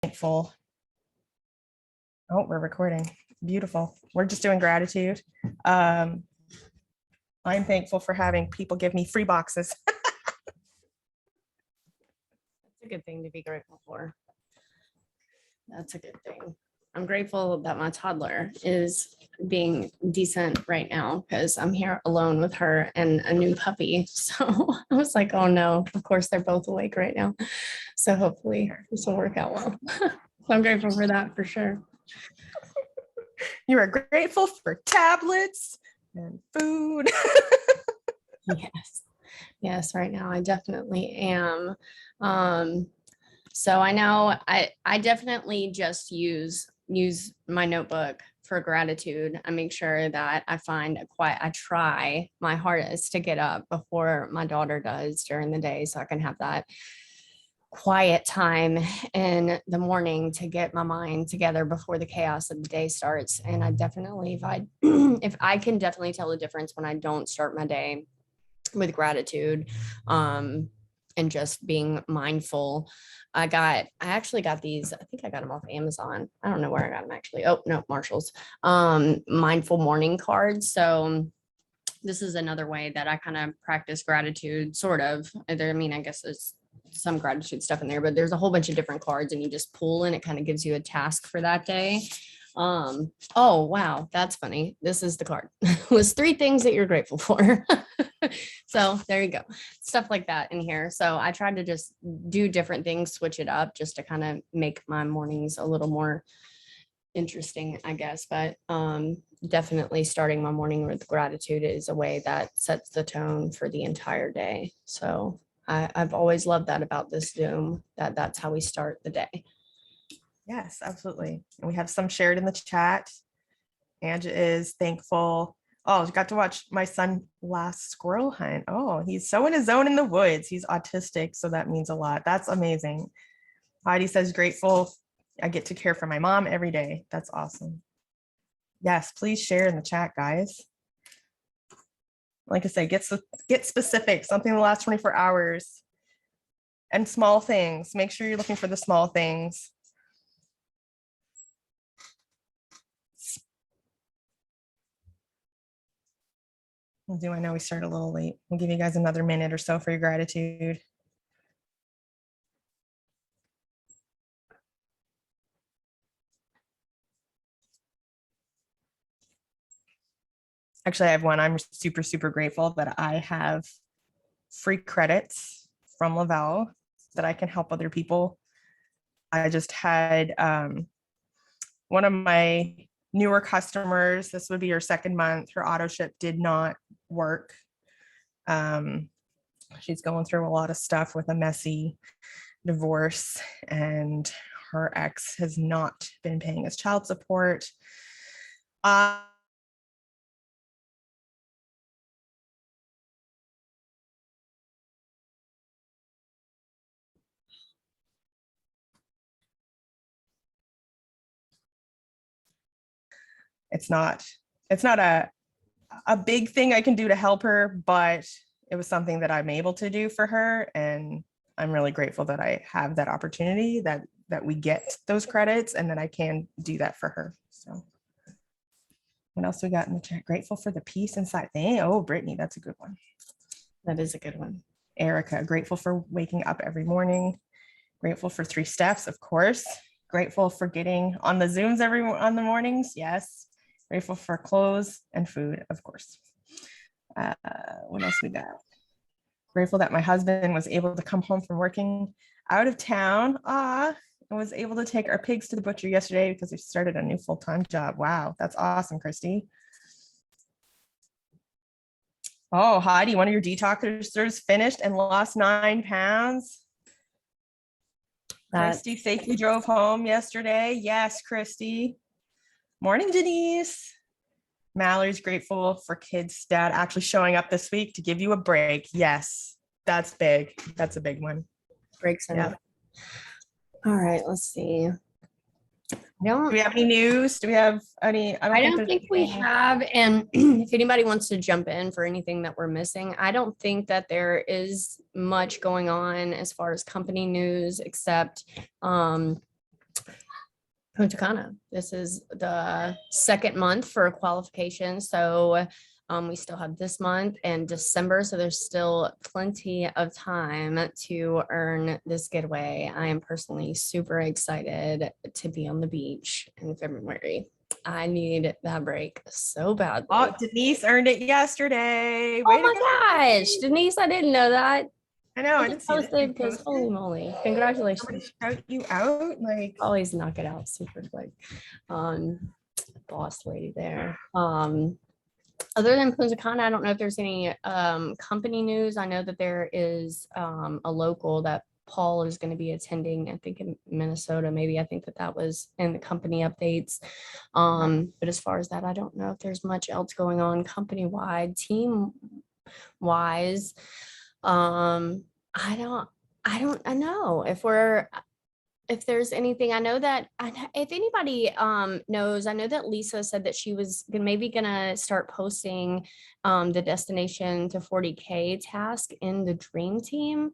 thankful. Oh, we're recording. Beautiful. We're just doing gratitude. I'm thankful for having people give me free boxes. That's a good thing to be grateful for. That's a good thing. I'm grateful that my toddler is being decent right now because I'm here alone with her and a new puppy. So I was like, oh no, of course they're both awake right now. So hopefully this will work out well. So I'm grateful for that for sure. You are grateful for tablets and food. Yes. Yes, right now I definitely am. So I know I definitely just use my notebook for gratitude. I make sure that I I try my hardest to get up before my daughter does during the day so I can have that quiet time in the morning to get my mind together before the chaos of the day starts. And I definitely, if I can definitely tell the difference when I don't start my day with gratitude, and just being mindful. I actually got these, I think I got them off Amazon. I don't know where I got them actually. Oh, no, Marshall's, mindful morning cards. So this is another way that I kind of practice gratitude, sort of. I mean, I guess there's some gratitude stuff in there, but there's a whole bunch of different cards and you just pull and it kind of gives you a task for that day. Oh, wow, that's funny. This is the card. Was 3 things that you're grateful for. So there you go. Stuff like that in here. So I tried to just do different things, switch it up just to kind of make my mornings a little more interesting, I guess. But definitely starting my morning with gratitude is a way that sets the tone for the entire day. So I've always loved that about this Zoom, that's how we start the day. Yes, absolutely. And we have some shared in the chat. Angie is thankful. Oh, I got to watch my son last squirrel hunt. Oh, he's so in his zone in the woods. He's autistic, so that means a lot. That's amazing. Heidi says, grateful I get to care for my mom every day. That's awesome. Yes, please share in the chat, guys. Like I said, get specific, something in the last 24 hours. And small things. Make sure you're looking for the small things. I know we started a little late. We'll give you guys another minute or so for your gratitude. Actually, I have one. I'm super, super grateful that I have free credits from Lavelle that I can help other people. I just had one of my newer customers, this would be her 2nd month, her auto ship did not work. She's going through a lot of stuff with a messy divorce, and her ex has not been paying his child support. It's not a big thing I can do to help her, but it was something that I'm able to do for her. And I'm really grateful that I have that opportunity, that we get those credits and that I can do that for her. So what else we got in the chat? Grateful for the peace inside. Oh, Brittany, that's a good one. That is a good one. Erica, grateful for waking up every morning. Grateful for 3 steps, of course. Grateful for getting on the Zooms on the mornings. Yes. Grateful for clothes and food, of course. What else we got? Grateful that my husband was able to come home from working out of town. And was able to take our pigs to the butcher yesterday because we started a new full-time job. Wow, that's awesome, Christy. Oh, Heidi, one of your detoxers finished and lost 9 pounds. Christy safely drove home yesterday. Yes, Christy. Morning, Denise. Mallory's grateful for kids' dad actually showing up this week to give you a break. Yes, that's big. That's a big one. Breaks. Yeah. All right, let's see. Do we have any news? Do we have any? I don't think we have. And if anybody wants to jump in for anything that we're missing, I don't think that there is much going on as far as company news, except Punta Cana. This is the second month for qualification. So we still have this month and December. So there's still plenty of time to earn this getaway. I am personally super excited to be on the beach in February. I need that break so badly. Oh, Denise earned it yesterday. Oh my gosh, Denise, I didn't know that. I know. I didn't see posted that. because holy moly, congratulations. Shout you out, like Always knock it out super quick. Boss lady there. Other than Punta Cana, I don't know if there's any company news. I know that there is a local that Paul is going to be attending, I think in Minnesota, maybe. I think that was in the company updates. But as far as that, I don't know if there's much else going on company-wide, team-wise. I know if there's anything. I know that if anybody knows, I know that Lisa said that she was maybe gonna start posting the destination to 40K task in the dream team.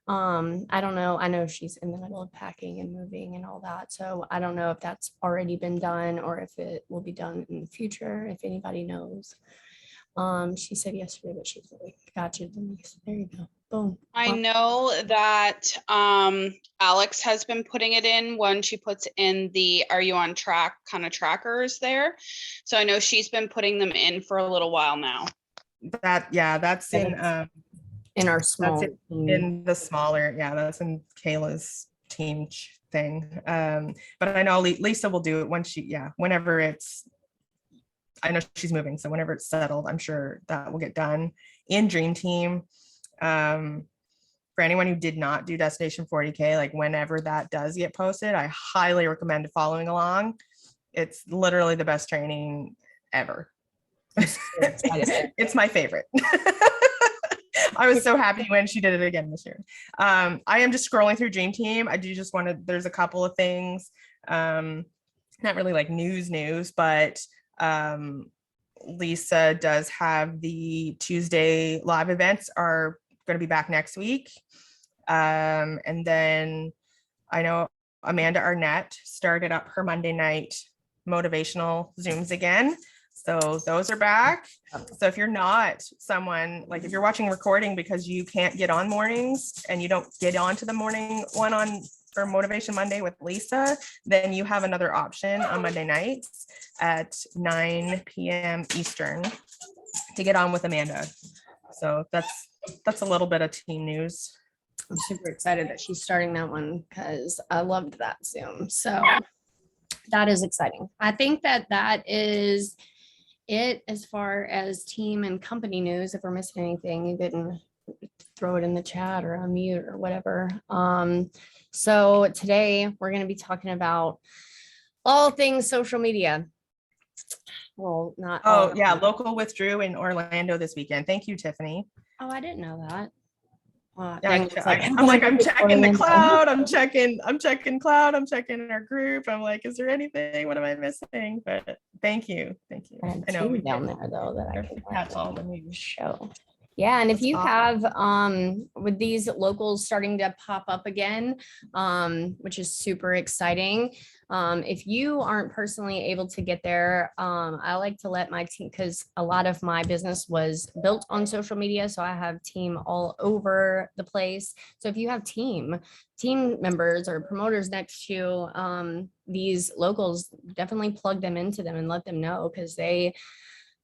I don't know. I know she's in the middle of packing and moving and all that. So I don't know if that's already been done or if it will be done in the future, if anybody knows. She said yesterday that she's like, gotcha, Denise. There you go. Boom. I know that Alex has been putting it in when she puts in the "Are you on track" kind of trackers there. So I know she's been putting them in for a little while now. that's in our small in the smaller, that's in Kayla's team thing. But I know Lisa will do it when whenever it's, I know she's moving, so whenever it's settled, I'm sure that will get done in Dream Team. For anyone who did not do Destination 40K, like whenever that does get posted, I highly recommend following along. It's literally the best training ever. It's my favorite. I was so happy when she did it again this year. I am just scrolling through Dream Team. I do just want to, there's a couple of things, not really like news, but Lisa does have the Tuesday live events are going to be back next week. And then I know Amanda Arnett started up her Monday night motivational Zooms again. So those are back. So if you're not someone, like if you're watching recording because you can't get on mornings and you don't get onto the morning one for Motivation Monday with Lisa, then you have another option on Monday nights at 9 p.m. Eastern to get on with Amanda. So that's a little bit of team news. I'm super excited that she's starting that one because I loved that Zoom. So that is exciting. I think that is it as far as team and company news. If we're missing anything, you didn't throw it in the chat or unmute or whatever. So today we're going to be talking about all things social media. Well, not. Local withdrew in Orlando this weekend. Thank you, Tiffany. Oh, I didn't know that. I'm checking the cloud. I'm checking cloud. I'm checking our group. I'm like, is there anything? What am I missing? But thank you. I know down there though that I can catch all the news. Show. Yeah, and if you have with these locals starting to pop up again, which is super exciting. If you aren't personally able to get there, I like to let my team, because a lot of my business was built on social media. So I have team all over the place. So if you have team members or promoters next to these locals, definitely plug them into them and let them know, because they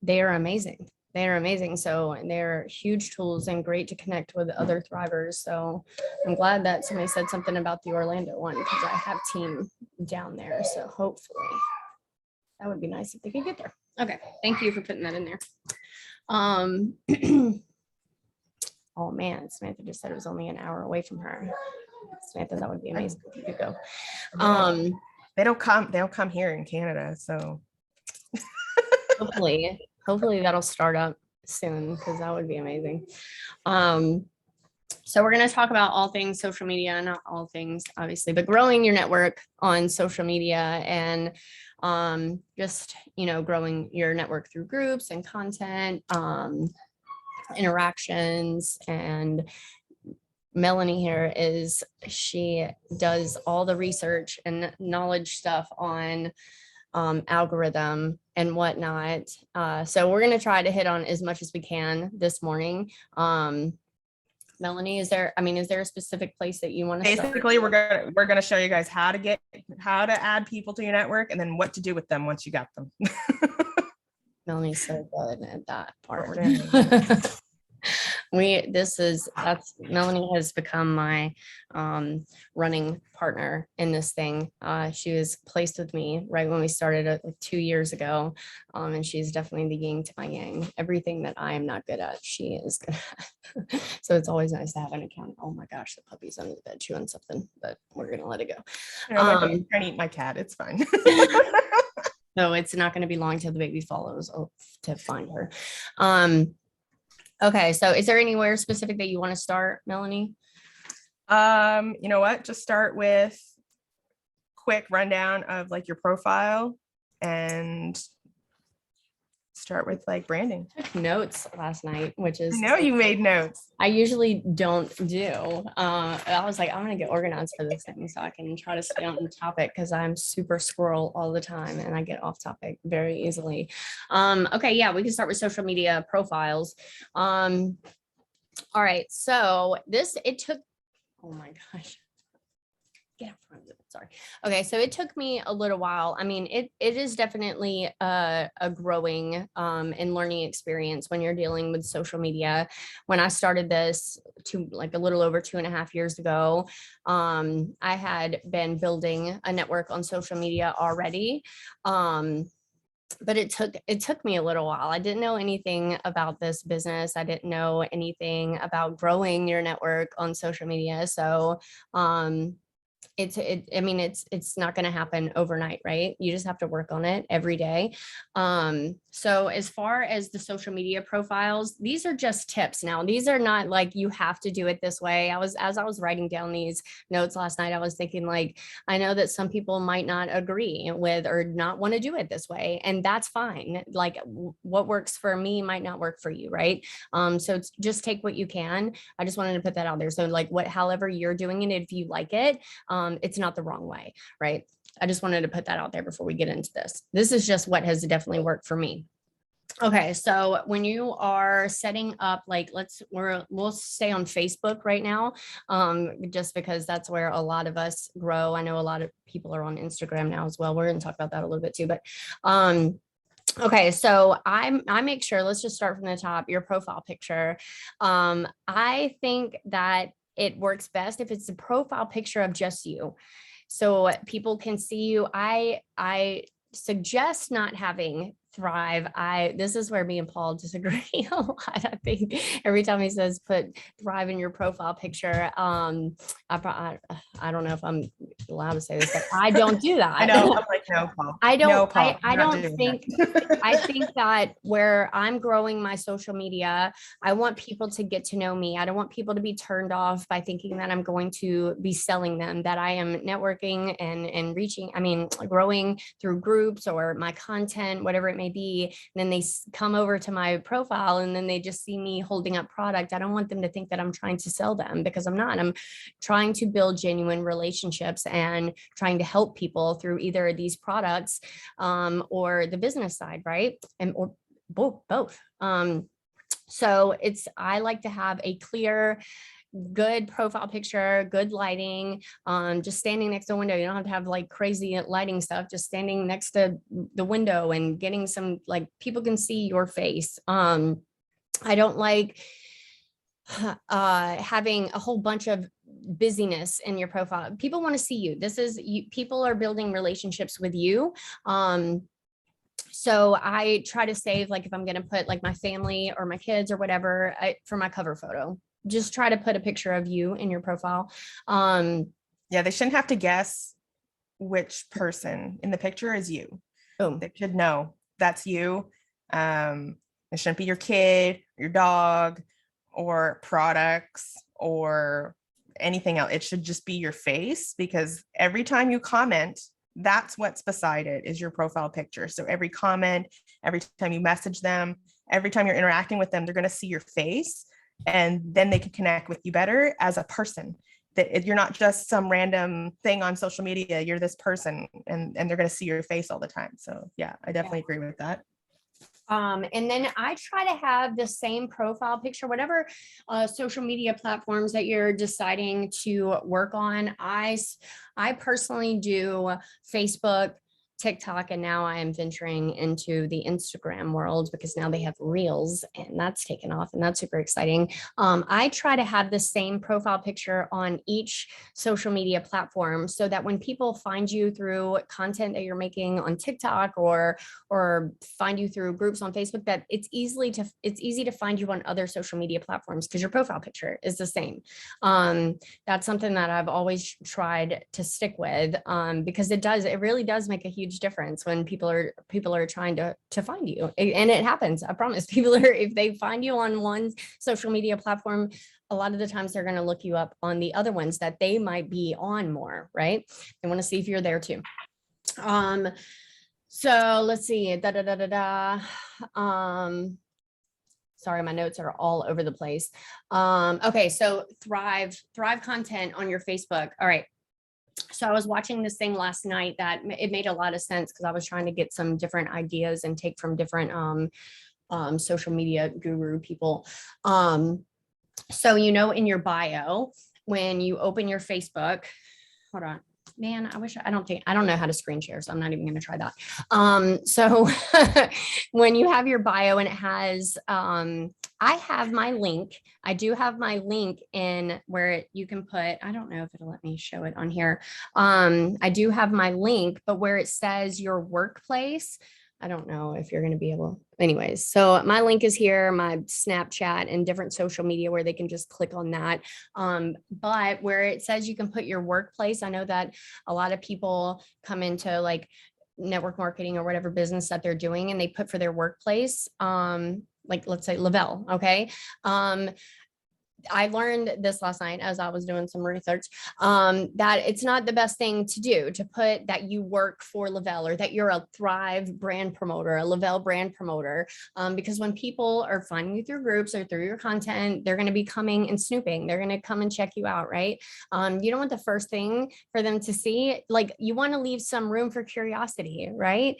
are amazing. They're amazing. So they're huge tools and great to connect with other thrivers. So I'm glad that somebody said something about the Orlando one, because I have team down there. So hopefully that would be nice if they could get there. Okay. Thank you for putting that in there. Oh man, Samantha just said it was only an hour away from her. Samantha, that would be amazing if you could go. They don't come here in Canada. So hopefully that'll start up soon, because that would be amazing. So we're going to talk about all things social media, not all things obviously, but growing your network on social media and just, growing your network through groups and content, interactions, and Melanie here is, she does all the research and knowledge stuff on algorithm and whatnot. So we're going to try to hit on as much as we can this morning. Melanie, is there a specific place that you want to start? Basically, we're gonna show you guys how to add people to your network, and then what to do with them once you got them. Melanie's so good at that part. What we're doing. That's Melanie has become my running partner in this thing. She was placed with me right when we started it, like 2 years ago. And she's definitely the yin to my yang. Everything that I am not good at, she is good at. So it's always nice to have an account. Oh my gosh, the puppy's under the bed chewing something, but we're gonna let it go. My dog's trying to eat my cat. It's fine. So it's not going to be long till the baby follows to find her. Okay, so is there anywhere specific that you want to start, Melanie? You know what? Just start with quick rundown of like your profile and start with like branding. I took notes last night, which is, I know you made notes. I usually don't do. I was like, I'm going to get organized for this thing so I can try to stay on topic, because I'm super squirrel all the time and I get off topic very easily. Okay, yeah, we can start with social media profiles. All right, so it took, oh my gosh. Get out front of it. Sorry. Okay. So it took me a little while. I mean, it is definitely a growing and learning experience when you're dealing with social media. When I started this a little over 2.5 years ago, I had been building a network on social media already. But it took me a little while. I didn't know anything about this business. I didn't know anything about growing your network on social media. So, it's not going to happen overnight, right? You just have to work on it every day. So as far as the social media profiles, these are just tips. Now, these are not like you have to do it this way. As I was writing down these notes last night, I was thinking, like, I know that some people might not agree with or not want to do it this way, and that's fine. Like, what works for me might not work for you, right? So it's just take what you can. I just wanted to put that out there. So like, however you're doing it, if you like it, it's not the wrong way, right? I just wanted to put that out there before we get into this. This is just what has definitely worked for me. Okay, so when you are setting up, like, we'll stay on Facebook right now, just because that's where a lot of us grow. I know a lot of people are on Instagram now as well. We're going to talk about that a little bit too, but okay, so I make sure, let's just start from the top, your profile picture. I think that it works best if it's a profile picture of just you, so people can see you. I suggest not having Thrive. This is where me and Paul disagree a lot. I think every time he says put Thrive in your profile picture, I don't know if I'm allowed to say this, but I don't do that. I know. I'm like, no, Paul. I don't. No, Paul, I don't think. I think that where I'm growing my social media, I want people to get to know me. I don't want people to be turned off by thinking that I'm going to be selling them. That I am networking and reaching. I mean, growing through groups or my content, whatever it may be. And then they come over to my profile and then they just see me holding up product. I don't want them to think that I'm trying to sell them, because I'm not. I'm trying to build genuine relationships and trying to help people through either of these products or the business side, right? And or both. So I like to have a clear, good profile picture, good lighting, just standing next to the window. You don't have to have like crazy lighting stuff, just standing next to the window and getting some, like, people can see your face. I don't like having a whole bunch of busyness in your profile. People want to see you. People are building relationships with you. So I try to save, like, if I'm going to put like my family or my kids or whatever for my cover photo, just try to put a picture of you in your profile. Yeah, they shouldn't have to guess which person in the picture is you. Boom. They should know that's you. It shouldn't be your kid, your dog, or products or anything else. It should just be your face, because every time you comment, that's what's beside it is your profile picture. So every comment, every time you message them, every time you're interacting with them, they're going to see your face. and then they can connect with you better as a person. That you're not just some random thing on social media, you're this person, and they're going to see your face all the time. So yeah, I definitely agree with that. And then I try to have the same profile picture, whatever social media platforms that you're deciding to work on. I personally do Facebook, TikTok, and now I am venturing into the Instagram world because now they have Reels and that's taken off and that's super exciting. I try to have the same profile picture on each social media platform so that when people find you through content that you're making on TikTok or find you through groups on Facebook, that it's easy to find you on other social media platforms because your profile picture is the same. That's something that I've always tried to stick with because it really does make a huge difference when people are trying to find you, and it happens. I promise. If they find you on one social media platform, a lot of the times they're going to look you up on the other ones that they might be on more, right? They want to see if you're there too. So let's see. Sorry, my notes are all over the place. Okay, so thrive content on your Facebook. All right. So I was watching this thing last night that it made a lot of sense because I was trying to get some different ideas and take from different social media guru people. So, in your bio, when you open your Facebook, hold on, man, I don't know how to screen share, so I'm not even going to try that. So when you have your bio and it has, I have my link. I do have my link in where you can put, I don't know if it'll let me show it on here. I do have my link, but where it says your workplace, I don't know if you're going to be able, anyways. So my link is here, my Snapchat and different social media where they can just click on that. But where it says you can put your workplace, I know that a lot of people come into like network marketing or whatever business that they're doing and they put for their workplace, like let's say Lavelle. Okay. I learned this last night as I was doing some research, that it's not the best thing to do to put that you work for Lavelle or that you're a Thrive brand promoter, a Lavelle brand promoter, because when people are finding you through groups or through your content, they're going to be coming and snooping. They're going to come and check you out, right? You don't want the first thing for them to see. Like you want to leave some room for curiosity, right?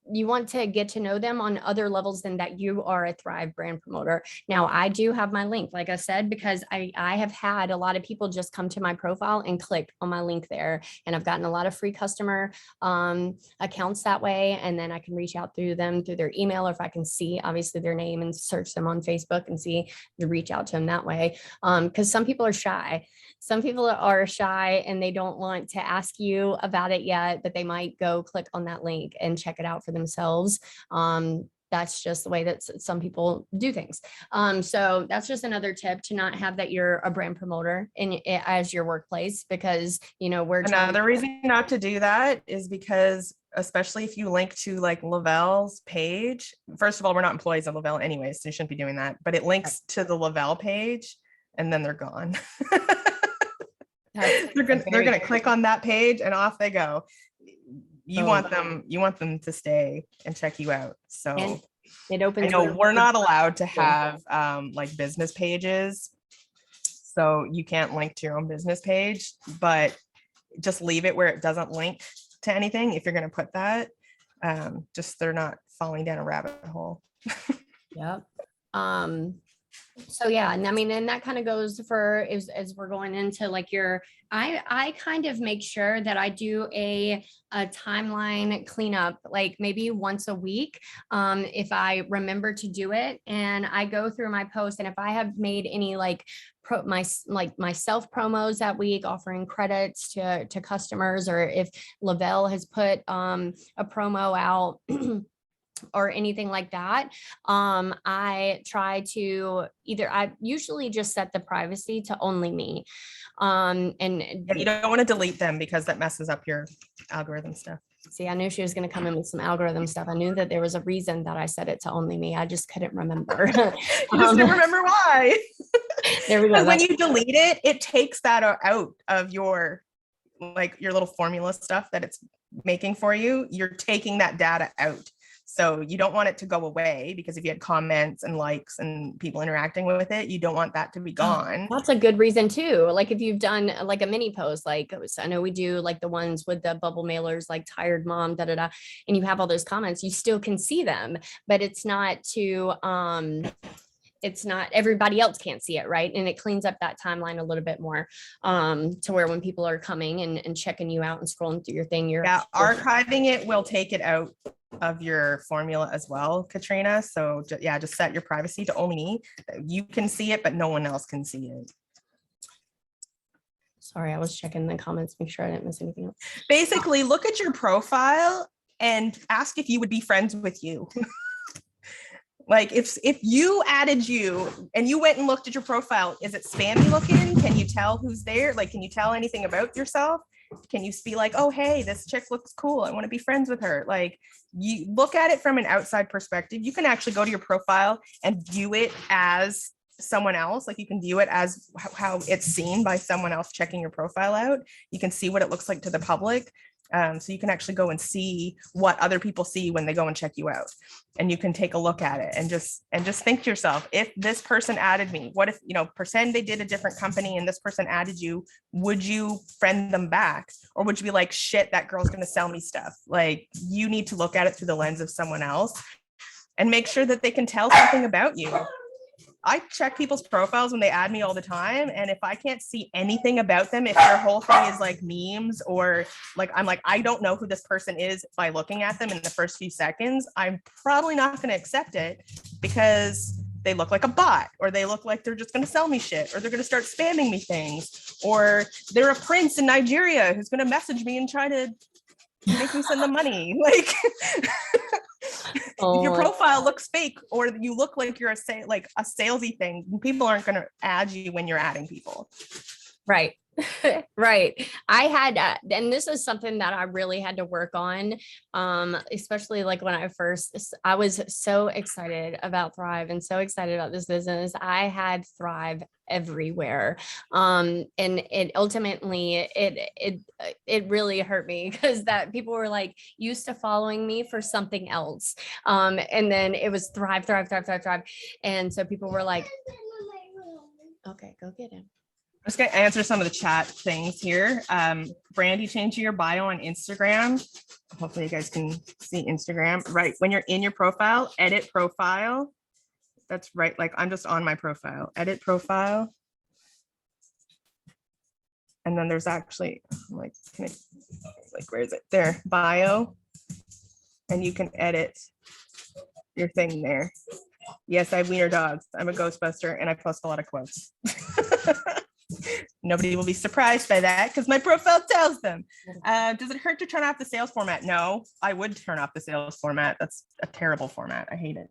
You want to get to know them on other levels than that you are a Thrive brand promoter. Now, I do have my link, like I said, because I have had a lot of people just come to my profile and click on my link there. And I've gotten a lot of free customer accounts that way. And then I can reach out through them through their email, or if I can see obviously their name and search them on Facebook and see to reach out to them that way. Because some people are shy. Some people are shy and they don't want to ask you about it yet, but they might go click on that link and check it out for themselves. That's just the way that some people do things. So that's just another tip, to not have that you're a brand promoter as your workplace, because we're another reason not to do that is because, especially if you link to like Lavelle's page, first of all, we're not employees of Lavelle anyway, so you shouldn't be doing that, but it links to the Lavelle page and then they're gone. They're gonna click on that page and off they go. You want them to stay and check you out. So and it opens. I know we're not allowed to have like business pages, so you can't link to your own business page, but just leave it where it doesn't link to anything if you're going to put that. Just they're not falling down a rabbit hole. Yep. So yeah, and I mean, and that kind of goes for as we're going into like I kind of make sure that I do a timeline cleanup, like maybe once a week, if I remember to do it, and I go through my posts, and if I have made any like my self promos that week, offering credits to customers, or if Lavelle has put a promo out or anything like that, I try to I usually just set the privacy to only me. And you don't want to delete them because that messes up your algorithm stuff. See, I knew she was going to come in with some algorithm stuff. I knew that there was a reason that I set it to only me. I just couldn't remember. You just didn't remember why. There we go. When you delete it, it takes that out of your little formula stuff that it's making for you. You're taking that data out. So you don't want it to go away, because if you had comments and likes and people interacting with it, you don't want that to be gone. That's a good reason too. Like if you've done like a mini post, like I know we do like the ones with the bubble mailers, like tired mom, da da da, and you have all those comments, you still can see them, but it's not everybody else can't see it, right? And it cleans up that timeline a little bit more, to where when people are coming and checking you out and scrolling through your thing, Archiving it will take it out of your formula as well, Katrina. So just set your privacy to only me. You can see it, but no one else can see it. Sorry, I was checking the comments, make sure I didn't miss anything else. Basically, look at your profile and ask if you would be friends with you. Like if you added you and you went and looked at your profile, is it spammy looking? Can you tell who's there? Like, can you tell anything about yourself? Can you be like, oh, hey, this chick looks cool, I want to be friends with her? Like, you look at it from an outside perspective. You can actually go to your profile and view it as someone else. Like, you can view it as how it's seen by someone else checking your profile out. You can see what it looks like to the public. So you can actually go and see what other people see when they go and check you out, and you can take a look at it and just think to yourself, if this person added me, what if, pretend they did a different company and this person added you, would you friend them back? Or would you be like, shit, that girl's going to sell me stuff? Like, you need to look at it through the lens of someone else and make sure that they can tell something about you. I check people's profiles when they add me all the time. And if I can't see anything about them, if their whole thing is like memes, or like, I'm like, I don't know who this person is by looking at them in the first few seconds, I'm probably not going to accept it, because they look like a bot, or they look like they're just going to sell me shit, or they're going to start spamming me things, or they're a prince in Nigeria who's going to message me and try to make me send them money. Like, if your profile looks fake, or you look like you're a salesy thing, people aren't going to add you when you're adding people. Right. Right. I had, and this is something that I really had to work on, especially like when I was so excited about Thrive and so excited about this business. I had Thrive everywhere. And it ultimately, it really hurt me, because that people were like used to following me for something else. And then it was Thrive. And so people were like, okay, go get him. I'm just going to answer some of the chat things here. Brandy, changing your bio on Instagram. Hopefully you guys can see Instagram. Right. When you're in your profile, edit profile. That's right. Like, I'm just on my profile, edit profile. And then there's actually like where is it? There, bio. And you can edit your thing there. Yes, I have wiener dogs. I'm a Ghostbuster and I post a lot of quotes. Nobody will be surprised by that, because my profile tells them. Does it hurt to turn off the sales format? No, I would turn off the sales format. That's a terrible format. I hate it.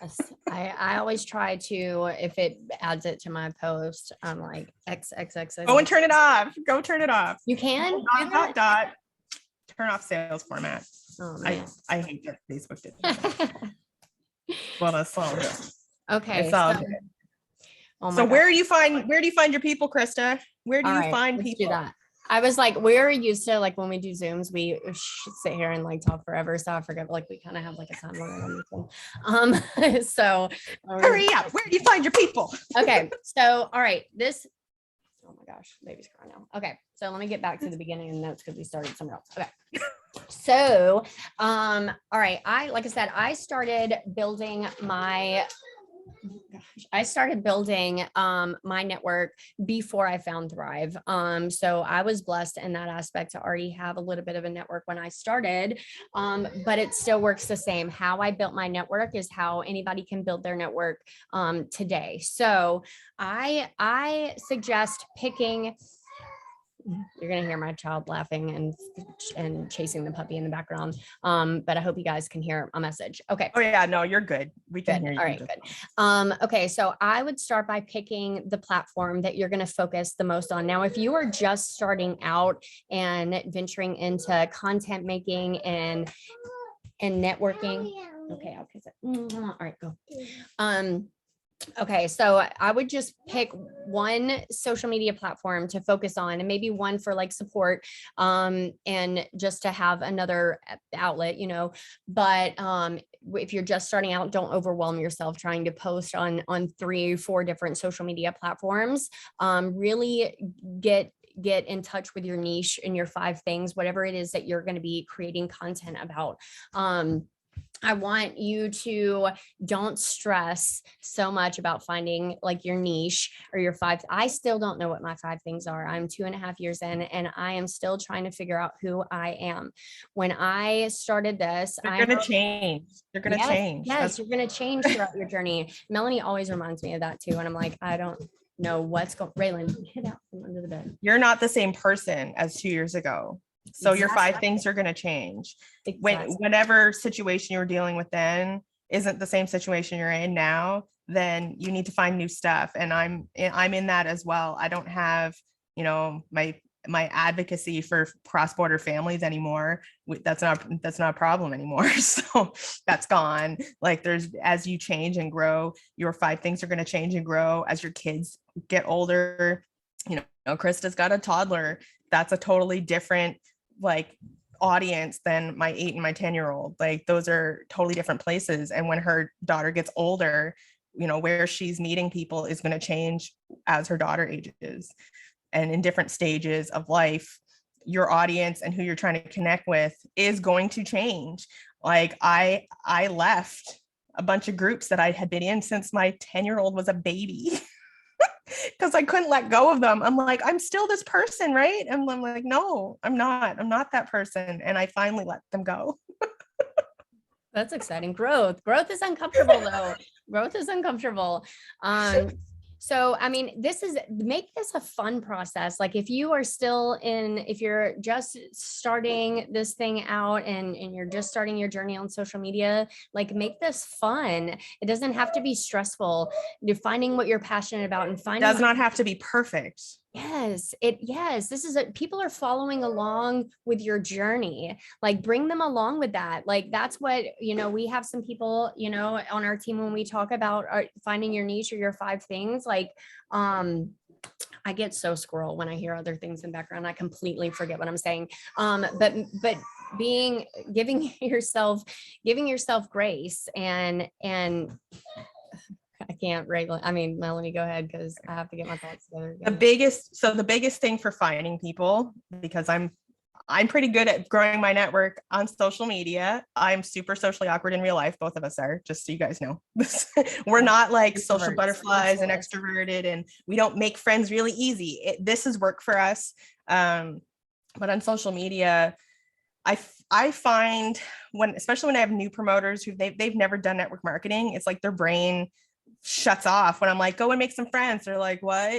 Yes, I always try to, if it adds it to my post, I'm like XXX. Go and turn it off. Go turn it off. You can? Dot. Turn off sales format. Oh, man. I hate that Facebook did. Well, that's all good. Okay. It's all good. Oh my So God. where do you find your people, Krista? Where do you find let's people? do that. I was like, we're used to, like, when we do Zooms, we sit here and like talk forever. So I forget, like, we kind of have like a time limit on this one. So hurry up. Where do you find your people? Okay. So, all right, oh my gosh, baby's crying now. Okay. So let me get back to the beginning of the notes, because we started somewhere else. Okay. So, all right. Like I said, I started building my my network before I found Thrive. So I was blessed in that aspect to already have a little bit of a network when I started, but it still works the same. How I built my network is how anybody can build their network today. So I suggest picking. You're going to hear my child laughing and chasing the puppy in the background. But I hope you guys can hear a message. Okay. Oh yeah, no, you're good. We can hear you. All right, good. Okay. So I would start by picking the platform that you're going to focus the most on. Now, if you are just starting out and venturing into content making and networking. Okay. I'll kiss it. All right, go. Okay, so I would just pick one social media platform to focus on, and maybe one for like support, and just to have another outlet, but if you're just starting out, don't overwhelm yourself trying to post on 3 or 4 different social media platforms. Really get in touch with your niche and your 5 things, whatever it is that you're going to be creating content about. I want you to don't stress so much about finding like your niche or your 5. I still don't know what my 5 things are. I'm 2.5 years in, and I am still trying to figure out who I am. When I started this, They're going to change. They're going to change. Yes, you're going to change throughout your journey. Melanie always reminds me of that too. And I'm like, I don't know what's going. Raylan, get out from under the bed. You're not the same person as 2 years ago. So your 5 things are going to change. Whatever situation you were dealing with then isn't the same situation you're in now, then you need to find new stuff. And I'm in that as well. I don't have, my advocacy for cross-border families anymore. That's not a problem anymore. So that's gone. Like as you change and grow, your 5 things are going to change and grow as your kids get older. Krista's got a toddler. That's a totally different like audience than my 8 and my 10-year-old. Like those are totally different places. And when her daughter gets older, where she's meeting people is going to change as her daughter ages. And in different stages of life, your audience and who you're trying to connect with is going to change. Like I left a bunch of groups that I had been in since my 10-year-old was a baby. Because I couldn't let go of them. I'm like, I'm still this person, right? And I'm like, no, I'm not that person. And I finally let them go. That's exciting. Growth is uncomfortable though. Growth is uncomfortable. So, I mean, make this a fun process. Like if you're just starting this thing out and you're just starting your journey on social media, like make this fun. It doesn't have to be stressful. You're finding what you're passionate about and finding. Does not have to be perfect. Yes, people are following along with your journey. Like bring them along with that. Like that's what, we have some people, on our team when we talk about finding your niche or your 5 things, like, I get so squirrel when I hear other things in background. I completely forget what I'm saying. But giving yourself grace and I can't regulate. I mean, Melanie, go ahead because I have to get my thoughts together. The biggest thing for finding people, because I'm pretty good at growing my network on social media. I'm super socially awkward in real life. Both of us are, just so you guys know. We're not like social butterflies and extroverted, and we don't make friends really easy. This is work for us. But on social media, I find especially when I have new promoters who they've never done network marketing, it's like their brain shuts off when I'm like, go and make some friends. They're like, what?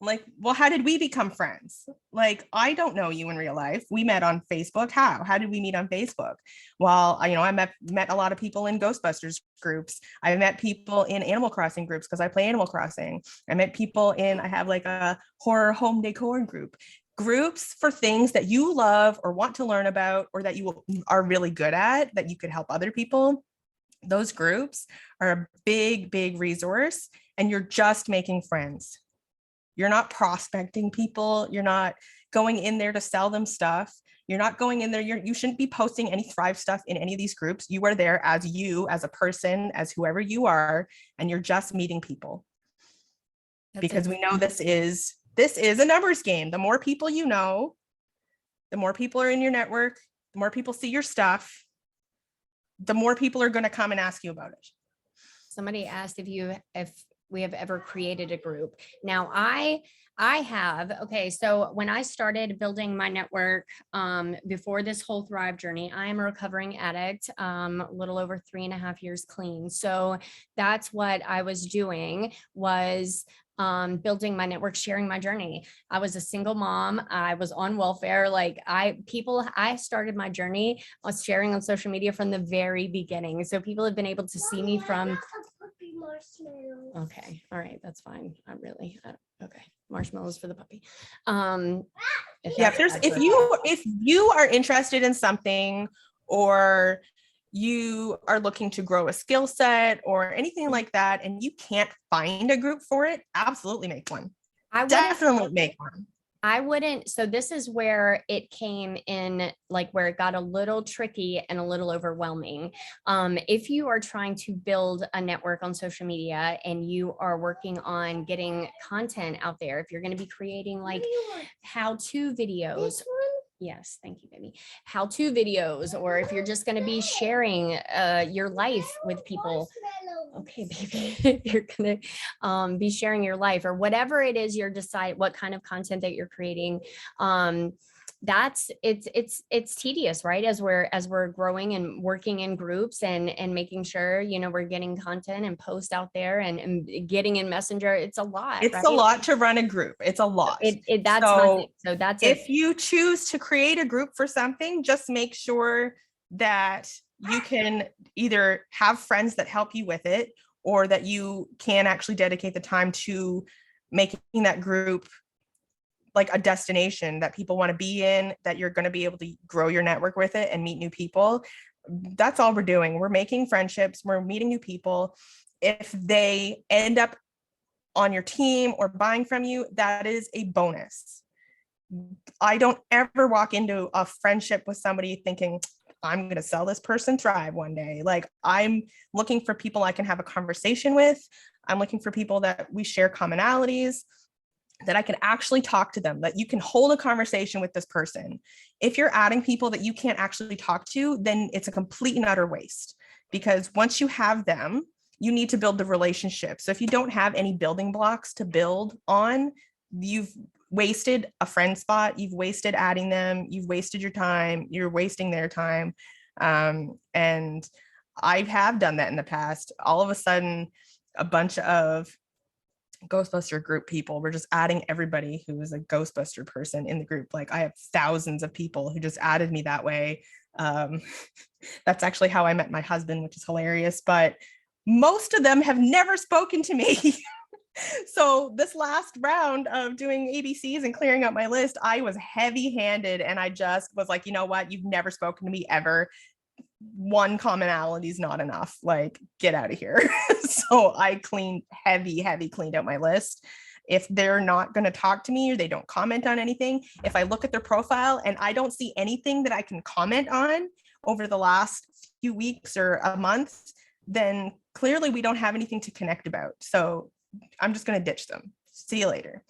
I'm like, well, how did we become friends? Like, I don't know you in real life. We met on Facebook. How did we meet on Facebook? Well, I met a lot of people in Ghostbusters groups. I met people in Animal Crossing groups because I play Animal Crossing. I met people I have like a horror home decor groups for things that you love or want to learn about, or that you are really good at, that you could help other people. Those groups are a big, big resource, and you're just making friends. You're not prospecting people. You're not going in there to sell them stuff. You're not going in there. You shouldn't be posting any Thrive stuff in any of these groups. You are there as you, as a person, as whoever you are, and you're just meeting people. Because we know this is a numbers game. The more people you know, the more people are in your network, the more people see your stuff, the more people are going to come and ask you about it. Somebody asked if we have ever created a group. Now I have. Okay, so when I started building my network, before this whole Thrive journey, I am a recovering addict, a little over 3.5 years clean. So that's what I was doing, was building my network, sharing my journey. I was a single mom. I was on welfare. I started my journey on sharing on social media from the very beginning. So people have been able to see me from. Okay. All right. That's fine. Okay. Marshmallows for the puppy. If you are interested in something, or you are looking to grow a skill set or anything like that, and you can't find a group for it, absolutely make one. Definitely make one. I wouldn't. So this is where it came in, like where it got a little tricky and a little overwhelming. If you are trying to build a network on social media and you are working on getting content out there, if you're going to be creating like how-to videos. Yes, thank you, baby. How-to videos, or if you're just going to be sharing your life with people. Okay, baby, if you're going to be sharing your life or whatever it is you're decide what kind of content that you're creating. That's it's tedious, right? As we're growing and working in groups and making sure, you know, we're getting content and post out there and getting in Messenger. It's a lot. It's right? a lot to run a group. It's a lot. So that's if you choose to create a group for something, just make sure that you can either have friends that help you with it, or that you can actually dedicate the time to making that group like a destination that people want to be in, that you're going to be able to grow your network with it and meet new people. That's all we're doing. We're making friendships, we're meeting new people. If they end up on your team or buying from you, that is a bonus. I don't ever walk into a friendship with somebody thinking, I'm going to sell this person Thrive one day. Like, I'm looking for people I can have a conversation with. I'm looking for people that we share commonalities, that I can actually talk to them, that you can hold a conversation with this person. If you're adding people that you can't actually talk to, then it's a complete and utter waste, because once you have them, you need to build the relationship. So if you don't have any building blocks to build on, you've wasted a friend spot, you've wasted adding them, you've wasted your time, you're wasting their time. And I have done that in the past. All of a sudden, a bunch of Ghostbuster group people were just adding everybody who was a Ghostbuster person in the group. Like, I have thousands of people who just added me that way. That's actually how I met my husband, which is hilarious, but most of them have never spoken to me. So this last round of doing ABCs and clearing up my list, I was heavy-handed, and I just was like, you know what? You've never spoken to me ever. One commonality is not enough. Like, get out of here. So I cleaned cleaned out my list. If they're not going to talk to me or they don't comment on anything, if I look at their profile and I don't see anything that I can comment on over the last few weeks or a month, then clearly we don't have anything to connect about. So I'm just going to ditch them. See you later.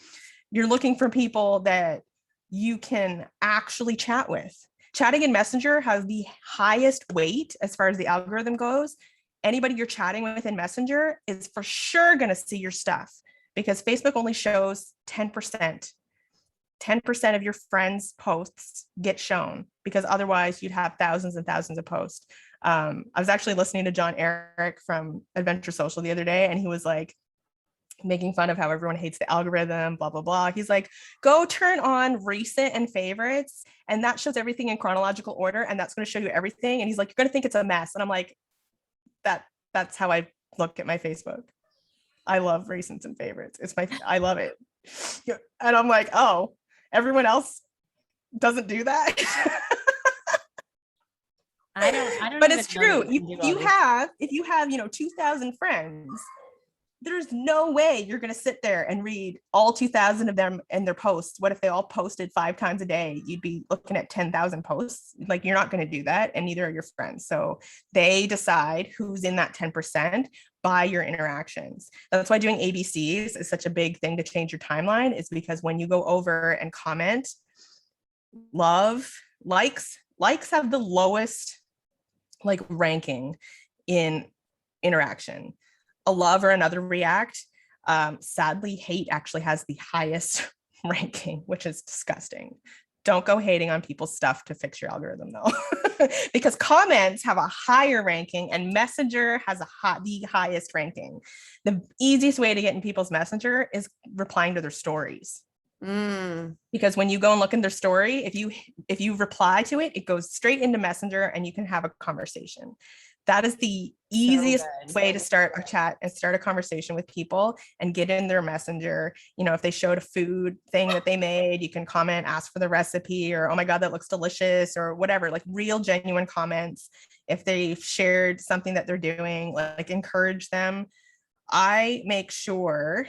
You're looking for people that you can actually chat with. Chatting in Messenger has the highest weight as far as the algorithm goes. Anybody you're chatting with in Messenger is for sure going to see your stuff, because Facebook only shows 10%. 10% of your friends' posts get shown, because otherwise you'd have thousands and thousands of posts. I was actually listening to John Eric from Adventure Social the other day, and he was like, making fun of how everyone hates the algorithm, blah, blah, blah. He's like, go turn on recent and favorites, and that shows everything in chronological order, and that's going to show you everything. And he's like, you're going to think it's a mess. And I'm like, that's how I look at my Facebook. I love recents and favorites. I love it. And I'm like, oh, everyone else doesn't do that. I don't But it's true. If you have, 2,000 friends, there's no way you're going to sit there and read all 2,000 of them and their posts. What if they all posted 5 times a day? You'd be looking at 10,000 posts. Like, you're not going to do that, and neither are your friends. So they decide who's in that 10% by your interactions. That's why doing ABCs is such a big thing to change your timeline, is because when you go over and comment, likes have the lowest like ranking in interaction. A love or another react. Sadly, hate actually has the highest ranking, which is disgusting. Don't go hating on people's stuff to fix your algorithm, though, because comments have a higher ranking and Messenger has the highest ranking. The easiest way to get in people's Messenger is replying to their stories. Because when you go and look in their story, if you reply to it, it goes straight into Messenger and you can have a conversation. That is the easiest good. way to start a chat and start a conversation with people and get in their messenger. You know, if they showed a food thing that they made, you can comment, ask for the recipe, or, oh my God, that looks delicious, or whatever, like real genuine comments. If they shared something that they're doing, like encourage them. I make sure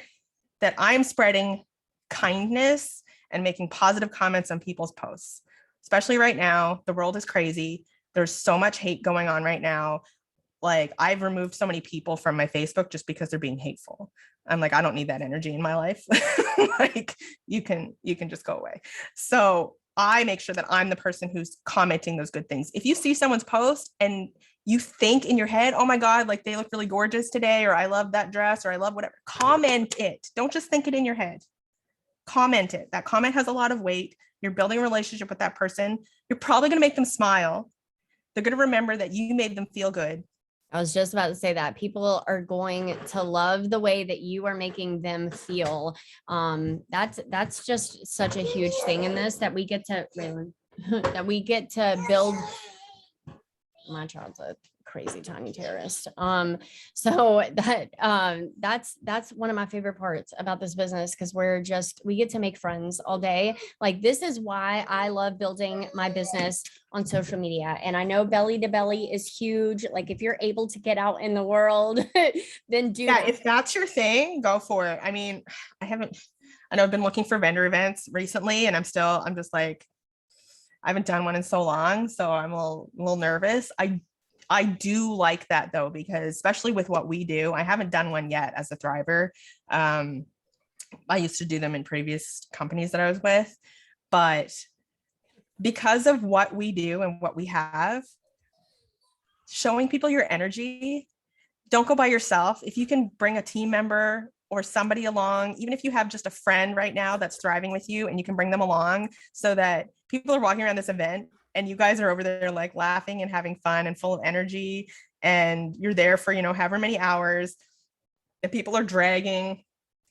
that I'm spreading kindness and making positive comments on people's posts, especially right now. The world is crazy. There's so much hate going on right now. Like, I've removed so many people from my Facebook just because they're being hateful. I'm like, I don't need that energy in my life. Like, you can just go away. So I make sure that I'm the person who's commenting those good things. If you see someone's post and you think in your head, oh my God, like they look really gorgeous today, or I love that dress, or I love whatever, comment it. Don't just think it in your head. Comment it. That comment has a lot of weight. You're building a relationship with that person. You're probably going to make them smile. They're going to remember that you made them feel good. I was just about to say that people are going to love the way that you are making them feel. That's just such a huge thing in this, that we get to, Raylan, that we get to build. My child's a crazy tiny terrorist. So that's one of my favorite parts about this business, because we get to make friends all day. Like, this is why I love building my business on social media. And I know belly to belly is huge. Like, if you're able to get out in the world, then do that. If that's your thing, go for it. I mean, I know I've been looking for vendor events recently, and I'm just like, I haven't done one in so long, so I'm a little nervous. I do like that though, because especially with what we do, I haven't done one yet as a Thriver. I used to do them in previous companies that I was with, but because of what we do and what we have, showing people your energy, don't go by yourself. If you can bring a team member or somebody along, even if you have just a friend right now that's thriving with you, and you can bring them along, so that people are walking around this event and you guys are over there like laughing and having fun and full of energy, and you're there for, however many hours, and people are dragging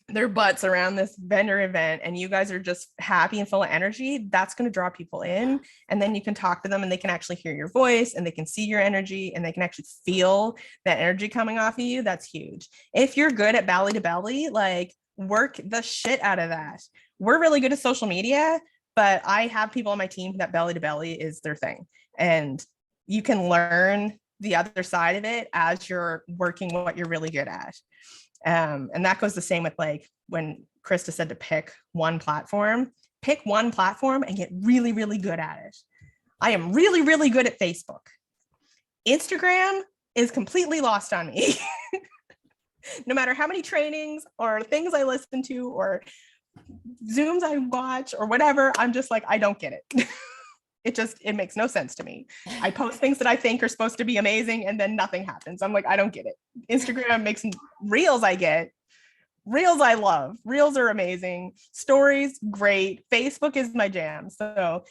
their butts around this vendor event, and you guys are just happy and full of energy, that's going to draw people in. And then you can talk to them, and they can actually hear your voice, and they can see your energy, and they can actually feel that energy coming off of you. That's huge. If you're good at belly to belly, like, work the shit out of that. We're really good at social media, but I have people on my team that belly to belly is their thing. And you can learn the other side of it as you're working what you're really good at. And that goes the same with, like, when Krista said to pick one platform and get really, really good at it. I am really, really good at Facebook. Instagram is completely lost on me. No matter how many trainings or things I listen to or Zooms I watch or whatever, I'm just like, I don't get it. It makes no sense to me. I post things that I think are supposed to be amazing, and then nothing happens. I'm like, I don't get it. Instagram makes reels. Reels I love. Reels are amazing. Stories, great. Facebook is my jam. So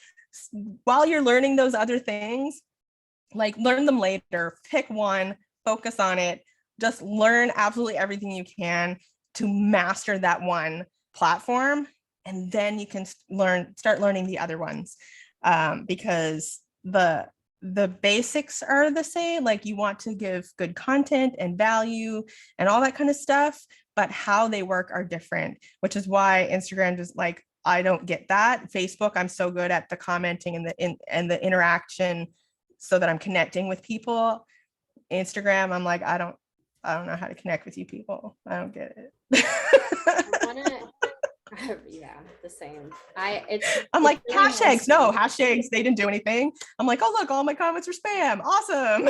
while you're learning those other things, like, learn them later, pick one, focus on it, just learn absolutely everything you can to master that one platform. And then you can start learning the other ones. Because the basics are the same. Like, you want to give good content and value and all that kind of stuff, but how they work are different, which is why Instagram just, like, I don't get that. Facebook, I'm so good at the commenting and the interaction, so that I'm connecting with people. Instagram, I'm like, I don't know how to connect with you people. I don't get it. Yeah, the same. I'm like, hashtags, no hashtags, they didn't do anything. I'm like, oh look, all my comments are spam. Awesome.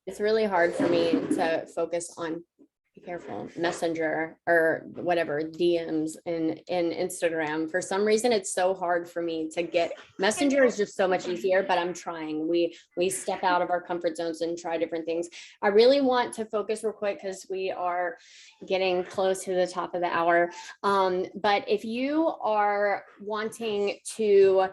It's really hard for me to focus on, be careful, Messenger or whatever, DMs in Instagram. For some reason, it's so hard for me to get. Messenger is just so much easier, but I'm trying. We step out of our comfort zones and try different things. I really want to focus real quick, because we are getting close to the top of the hour. But if you are wanting to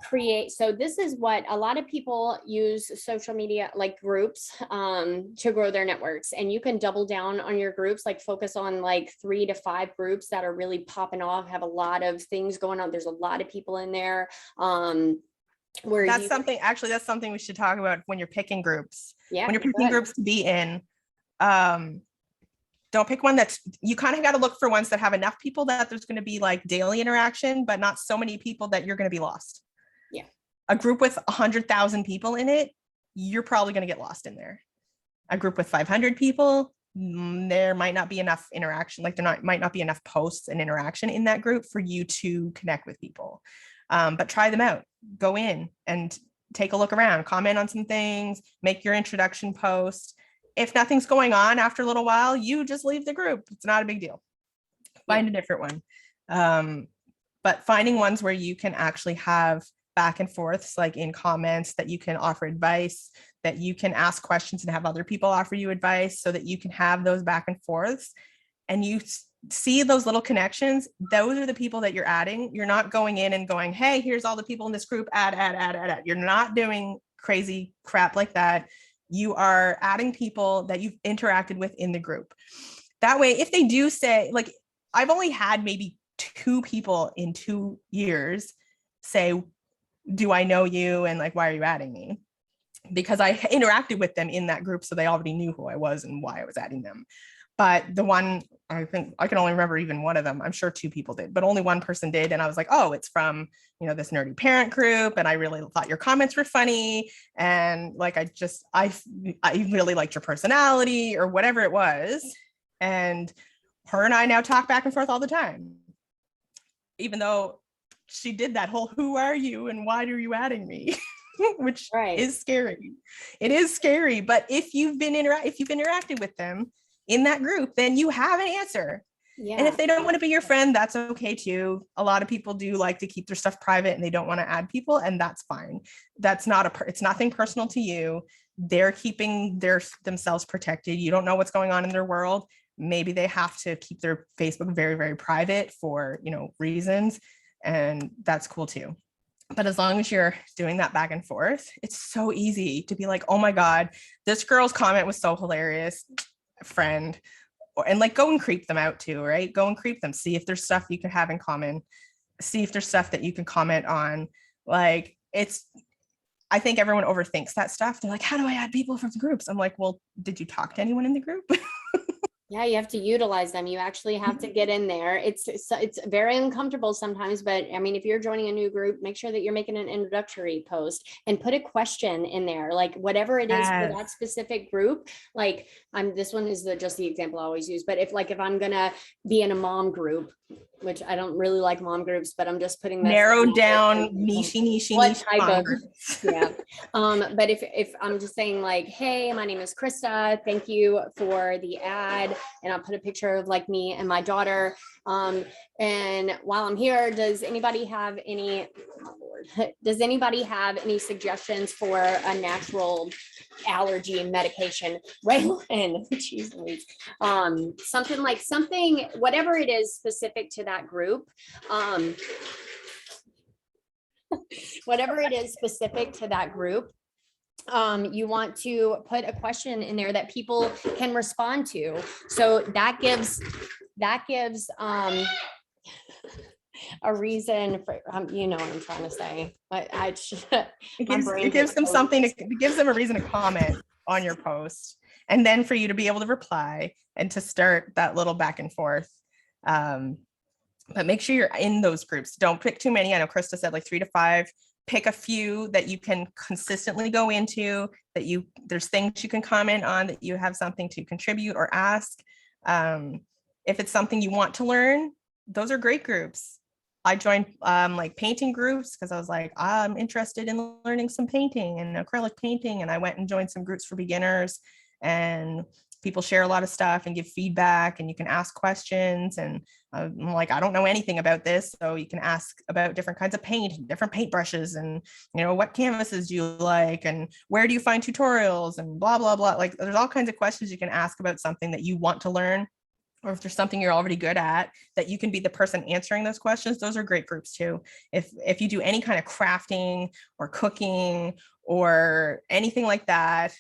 create, so this is what a lot of people use social media, like groups, to grow their networks. And you can double down on your groups, like focus on like 3 to 5 groups that are really popping off, have a lot of things going on. There's a lot of people in there. That's something we should talk about when you're picking groups. Yeah. When you're picking groups to be in, don't pick one that's, you kind of got to look for ones that have enough people that there's going to be like daily interaction, but not so many people that you're going to be lost. Yeah. A group with 100,000 people in it, you're probably going to get lost in there. A group with 500 people, there might not be enough interaction. Like might not be enough posts and interaction in that group for you to connect with people. But try them out. Go in and take a look around, comment on some things, make your introduction post. If nothing's going on after a little while, you just leave the group. It's not a big deal. Find a different one. But finding ones where you can actually have back and forths, like in comments, that you can offer advice, that you can ask questions and have other people offer you advice, so that you can have those back and forths. And you see those little connections. Those are the people that you're adding. You're not going in and going, hey, here's all the people in this group, add. You're not doing crazy crap like that. You are adding people that you've interacted with in the group. That way, if they do say, like, I've only had maybe 2 people in 2 years say, do I know you? And like, why are you adding me? Because I interacted with them in that group. So they already knew who I was and why I was adding them. But the one, I think I can only remember even one of them. I'm sure 2 people did, but only one person did. And I was like, oh, it's from, this nerdy parent group. And I really thought your comments were funny. And like, I really liked your personality or whatever it was. And her and I now talk back and forth all the time, even though she did that whole, who are you? And why are you adding me? Which is scary. It is scary. But if you've interacted with them in that group, then you have an answer. Yeah. And if they don't want to be your friend, that's okay too. A lot of people do like to keep their stuff private and they don't want to add people, and that's fine. That's it's nothing personal to you. They're keeping themselves protected. You don't know what's going on in their world. Maybe they have to keep their Facebook very, very private for, reasons, and that's cool too. But as long as you're doing that back and forth, it's so easy to be like, oh my God, this girl's comment was so hilarious, friend. And like, go and creep them out too, right? Go and creep them. See if there's stuff you can have in common. See if there's stuff that you can comment on. Like, I think everyone overthinks that stuff. They're like, how do I add people from groups? I'm like, well, did you talk to anyone in the group? Yeah, you have to utilize them. You actually have to get in there. It's very uncomfortable sometimes, but I mean, if you're joining a new group, make sure that you're making an introductory post and put a question in there, like whatever it is for that specific group. Like this one is just the example I always use, but if I'm gonna be in a mom group, which I don't really like mom groups, but I'm just putting that narrow down niche type of yeah. But if I'm just saying like, hey, my name is Krista, thank you for the ad, and I'll put a picture of like me and my daughter. And while I'm here, does anybody have any suggestions for a natural allergy medication? Raylan, geez Louise. Something, whatever it is specific to that group. Whatever it is specific to that group, you want to put a question in there that people can respond to. So that gives a reason for, you know what I'm trying to say, but it gives them something, it gives them a reason to comment on your post, and then for you to be able to reply and to start that little back and forth. But make sure you're in those groups. Don't pick too many. I know Krista said like 3 to 5. Pick a few that you can consistently go into, there's things you can comment on, that you have something to contribute or ask. If it's something you want to learn, those are great groups. I joined like painting groups because I was like, I'm interested in learning some painting and acrylic painting. And I went and joined some groups for beginners, and people share a lot of stuff and give feedback, and you can ask questions. And I'm like, I don't know anything about this. So you can ask about different kinds of paint, different paintbrushes, and, what canvases do you like? And where do you find tutorials and blah, blah, blah. Like there's all kinds of questions you can ask about something that you want to learn. Or if there's something you're already good at, that you can be the person answering those questions. Those are great groups too. If you do any kind of crafting or cooking or anything like that,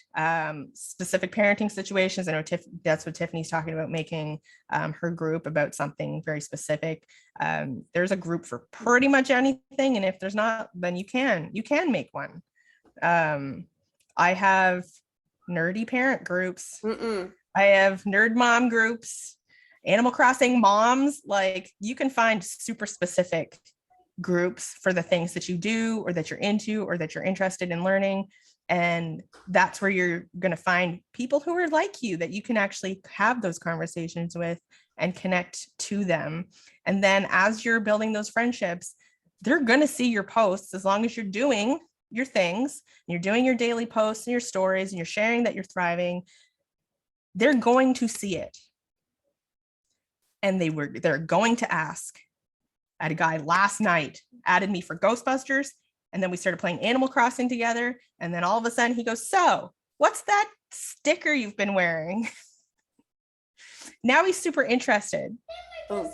specific parenting situations. I know that's what Tiffany's talking about, making her group about something very specific. There's a group for pretty much anything. And if there's not, then you can make one. I have nerdy parent groups. Mm-mm. I have nerd mom groups, Animal Crossing moms. Like, you can find super specific groups for the things that you do or that you're into or that you're interested in learning. And that's where you're going to find people who are like you, that you can actually have those conversations with and connect to them. And then as you're building those friendships, they're going to see your posts as long as you're doing your things, you're doing your daily posts and your stories, and you're sharing that you're thriving. They're going to see it. And they're going to ask. I had a guy last night added me for Ghostbusters, and then we started playing Animal Crossing together. And then all of a sudden he goes, "So what's that sticker you've been wearing?" Now he's super interested. Boom.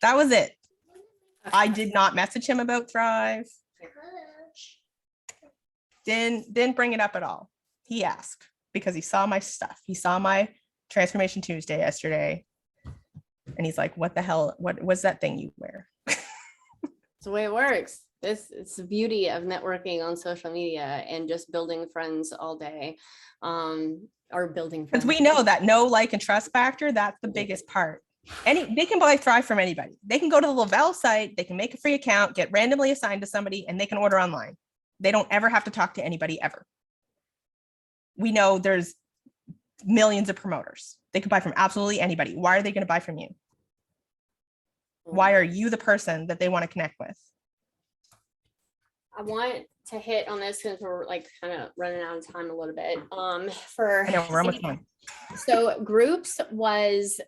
That was it. I did not message him about Thrive. Didn't bring it up at all. He asked because he saw my stuff. He saw my Transformation Tuesday yesterday. And he's like, "What the hell? What was that thing you wear?" It's the way it works. It's the beauty of networking on social media and just building friends all day. Or building friends. Because we know that no like and trust factor, that's the biggest part. They can buy Thrive from anybody. They can go to the Lavelle site, they can make a free account, get randomly assigned to somebody, and they can order online. They don't ever have to talk to anybody ever. We know there's millions of promoters. They can buy from absolutely anybody. Why are they going to buy from you? Why are you the person that they want to connect with? I want to hit on this because we're like kind of running out of time a little bit. I know, we're almost done. So groups was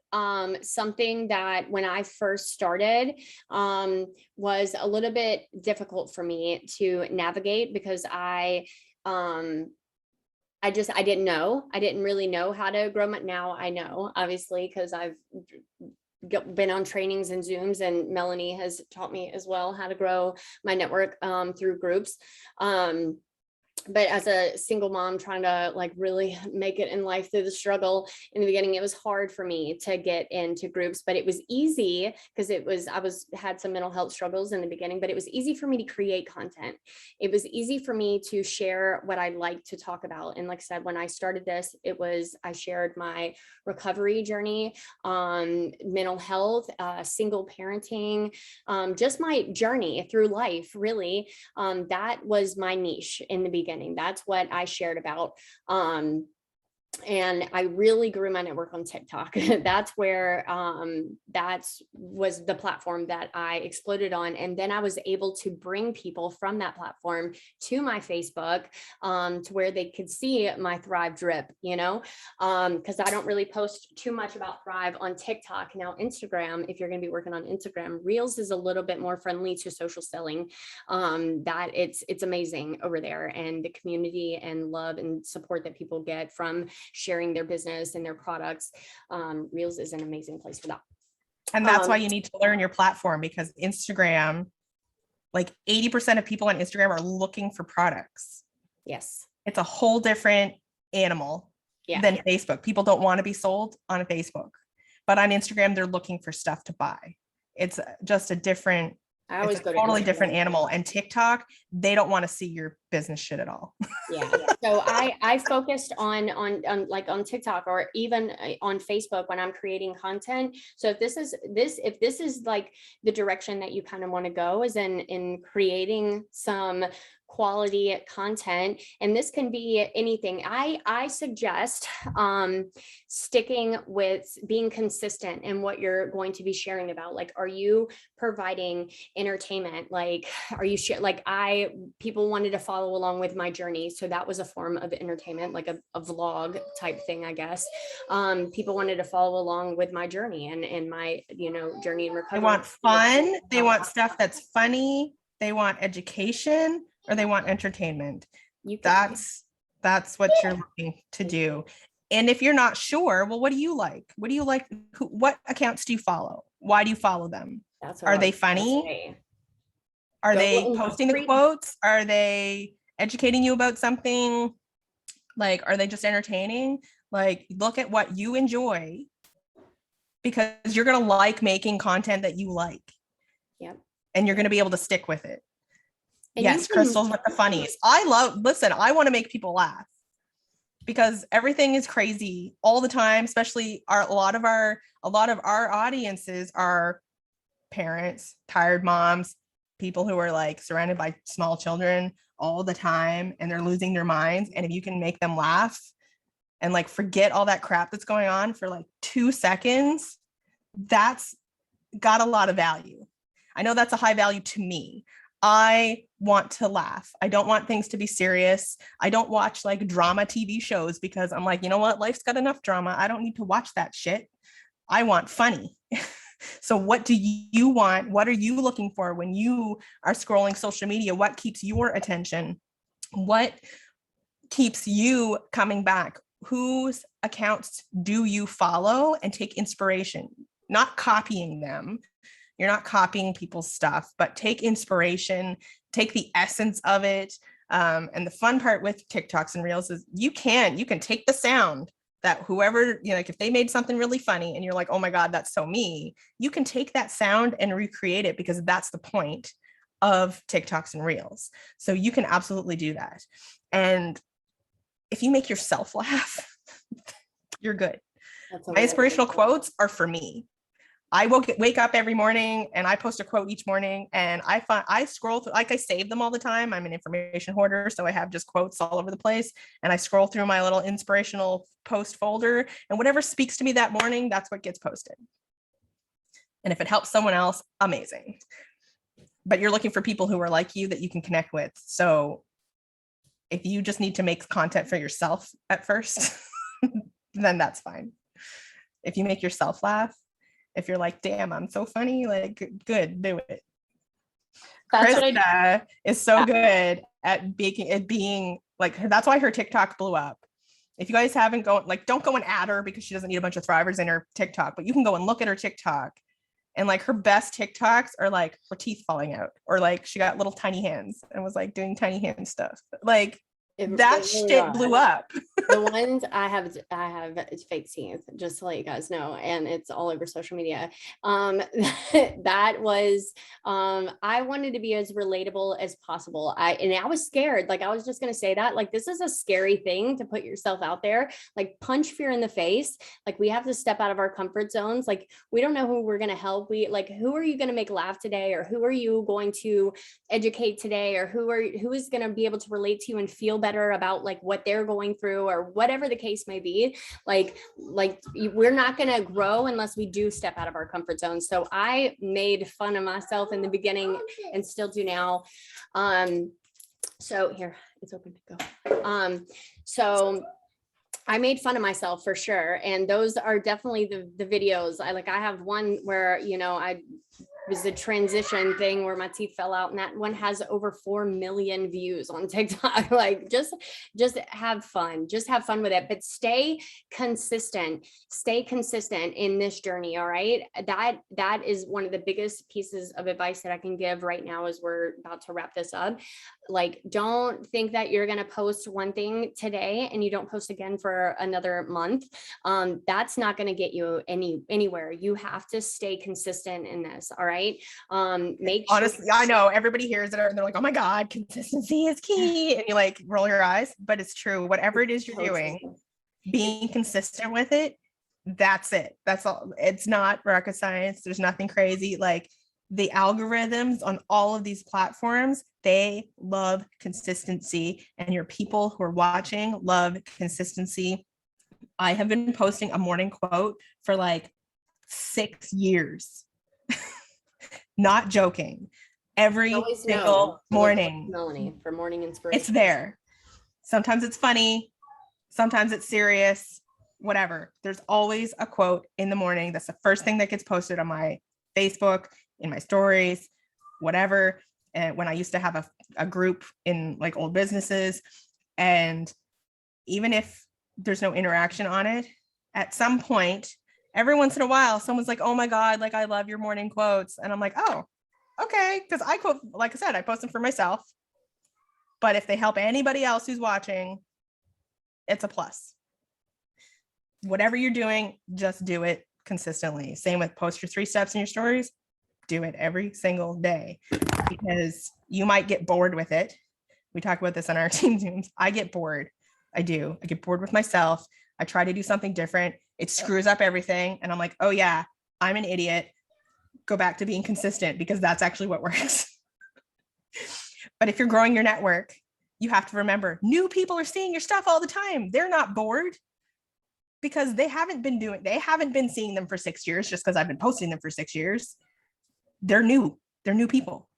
something that when I first started was a little bit difficult for me to navigate because I didn't know. I didn't really know how to grow my, now I know, obviously, because I've been on trainings and Zooms, and Melanie has taught me as well how to grow my network through groups. But as a single mom trying to like really make it in life through the struggle in the beginning, it was hard for me to get into groups, but it was easy because I had some mental health struggles in the beginning, but it was easy for me to create content. It was easy for me to share what I like to talk about. And like I said, when I started this, I shared my recovery journey, mental health, single parenting, just my journey through life, really. That was my niche in the beginning. That's what I shared about. And I really grew my network on TikTok. That's where that was the platform that I exploded on. And then I was able to bring people from that platform to my Facebook to where they could see my Thrive drip, because I don't really post too much about Thrive on TikTok. Now, Instagram, if you're going to be working on Instagram, Reels is a little bit more friendly to social selling. That it's amazing over there, and the community and love and support that people get from sharing their business and their products. Reels is an amazing place for that. And that's why you need to learn your platform, because Instagram, like 80% of people on Instagram are looking for products. Yes. It's a whole different animal than Facebook. People don't want to be sold on Facebook, but on Instagram, they're looking for stuff to buy. It's just a different, it's a totally different animal. And TikTok, they don't want to see your business shit at all. Yeah. So I focused on like on TikTok or even on Facebook when I'm creating content. So if this is like the direction that you kind of want to go, is in creating some quality content, and this can be anything. I suggest sticking with being consistent in what you're going to be sharing about. Like, are you providing entertainment? Like, are you people wanted to follow along with my journey, so that was a form of entertainment, like a vlog type thing, I guess. People wanted to follow along with my journey and my journey in recovery. They want fun. They want stuff that's funny. They want education. Or they want entertainment. That's what you're looking to do. And if you're not sure, well, what do you like? What do you like? What accounts do you follow? Why do you follow them? Are they funny? Are they posting the quotes? Are they educating you about something? Like, are they just entertaining? Like, look at what you enjoy, because you're going to like making content that you like. Yep. And you're going to be able to stick with it. And yes, Crystal's with the funnies. I want to make people laugh because everything is crazy all the time, especially a lot of our audiences are parents, tired moms, people who are like surrounded by small children all the time and they're losing their minds. And if you can make them laugh and like forget all that crap that's going on for like 2 seconds, that's got a lot of value. I know that's a high value to me. I want to laugh. I don't want things to be serious. I don't watch like drama TV shows because I'm like, you know what? Life's got enough drama. I don't need to watch that shit. I want funny. So what do you want? What are you looking for when you are scrolling social media? What keeps your attention? What keeps you coming back? Whose accounts do you follow and take inspiration? Not copying them. You're not copying people's stuff, but take inspiration, take the essence of it. And the fun part with TikToks and Reels is you can take the sound that whoever, like if they made something really funny and you're like, oh my God, that's so me, you can take that sound and recreate it because that's the point of TikToks and Reels. So you can absolutely do that. And if you make yourself laugh, you're good. My inspirational quotes are for me. I wake up every morning and I post a quote each morning and I scroll through, like I save them all the time. I'm an information hoarder. So I have just quotes all over the place and I scroll through my little inspirational post folder and whatever speaks to me that morning, that's what gets posted. And if it helps someone else, amazing. But you're looking for people who are like you that you can connect with. So if you just need to make content for yourself at first, then that's fine. If you make yourself laugh, if you're like, damn, I'm so funny, like, good, do it. Krista is so good at being like, that's why her TikTok blew up. If you guys haven't don't go and add her because she doesn't need a bunch of thrivers in her TikTok, but you can go and look at her TikTok and like her best TikToks are like her teeth falling out or like she got little tiny hands and was like doing tiny hand stuff. Like that shit blew up. The ones I have fake teeth, just to let you guys know, and it's all over social media. That was I wanted to be as relatable as possible. I was scared. Like I was just gonna say that. Like this is a scary thing to put yourself out there. Like punch fear in the face. Like we have to step out of our comfort zones. Like we don't know who we're gonna help. Who are you gonna make laugh today, or who are you going to educate today, or who is gonna be able to relate to you and feel better about like what they're going through or whatever the case may be. Like we're not going to grow unless we do step out of our comfort zone. So I made fun of myself in the beginning and still do now. So here, it's open to go. So I made fun of myself for sure. And those are definitely the videos. I have one where, I was the transition thing where my teeth fell out, and that one has over 4 million views on TikTok. Like just have fun with it, but stay consistent in this journey. All right. That is one of the biggest pieces of advice that I can give right now as we're about to wrap this up. Like, don't think that you're going to post one thing today and you don't post again for another month. That's not going to get you anywhere. You have to stay consistent in this. All right. Honestly, I know everybody hears it and they're like, oh my God, consistency is key. And you like roll your eyes, but it's true. Whatever it is you're doing, being consistent with it, that's it. That's all. It's not rocket science. There's nothing crazy. Like the algorithms on all of these platforms, they love consistency, and your people who are watching love consistency. I have been posting a morning quote for like 6 years. Not joking. Every single morning. Melanie for morning inspiration. It's there. Sometimes it's funny. Sometimes it's serious. Whatever. There's always a quote in the morning. That's the first thing that gets posted on my Facebook, in my stories, whatever. And when I used to have a group in like old businesses, and even if there's no interaction on it, at some point, every once in a while, someone's like, oh my God, like I love your morning quotes. And I'm like, oh, okay. Because I quote, like I said, I post them for myself. But if they help anybody else who's watching, it's a plus. Whatever you're doing, just do it consistently. Same with post your 3 steps in your stories. do it every single day, because you might get bored with it. We talk about this on our team Zooms. I get bored. I get bored with myself. I try to do something different. It screws up everything. And I'm like, oh yeah, I'm an idiot. Go back to being consistent, because that's actually what works. But if you're growing your network, you have to remember new people are seeing your stuff all the time. They're not bored, because they haven't been seeing them for 6 years just because I've been posting them for 6 years. They're new people.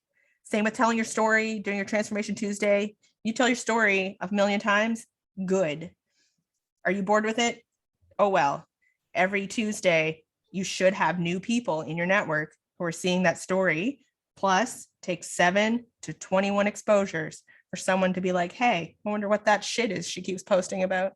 Same with telling your story, doing your Transformation Tuesday. You tell your story a million times, good. Are you bored with it? Oh, well, every Tuesday, you should have new people in your network who are seeing that story. Plus, take 7 to 21 exposures for someone to be like, hey, I wonder what that shit is she keeps posting about.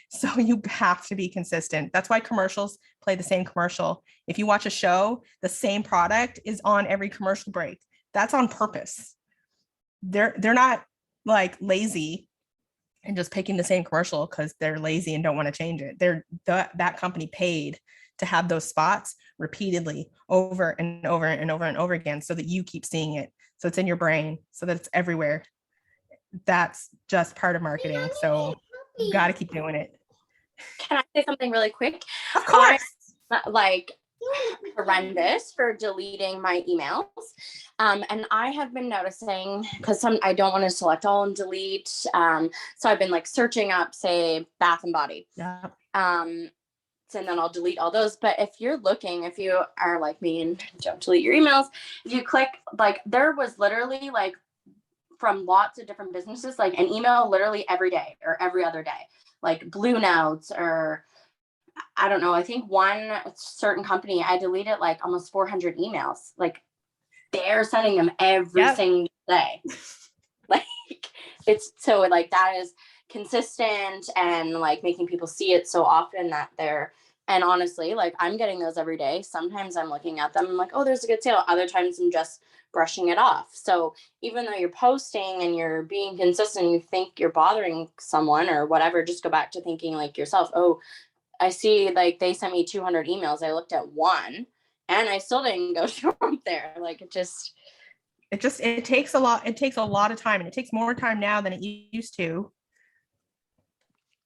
So you have to be consistent. That's why commercials play the same commercial. If you watch a show, the same product is on every commercial break. That's on purpose. They're not like lazy and just picking the same commercial because they're lazy and don't want to change it. That company paid to have those spots repeatedly over and over and over and over again, so that you keep seeing it. So it's in your brain, so that it's everywhere. That's just part of marketing. So you got to keep doing it. Can I say something really quick? Of course. I'm like horrendous for deleting my emails. And I have been noticing, because I don't want to select all and delete. So I've been like searching up, say, Bath and Body. Yeah. And then I'll delete all those. But if you are like me and don't delete your emails, if you click, like, there was literally like from lots of different businesses, like an email literally every day or every other day, like Blue Notes, or I don't know. I think one certain company, I deleted like almost 400 emails. Like, they're sending them every single day. Like, it's so like that is consistent and like making people see it so often that and honestly, like, I'm getting those every day. Sometimes I'm looking at them, I'm like, oh, there's a good sale. Other times I'm just brushing it off. So even though you're posting and you're being consistent, you think you're bothering someone or whatever, just go back to thinking like yourself, oh, I see like they sent me 200 emails. I looked at one and I still didn't go through them there. Like, it takes a lot. It takes a lot of time, and it takes more time now than it used to.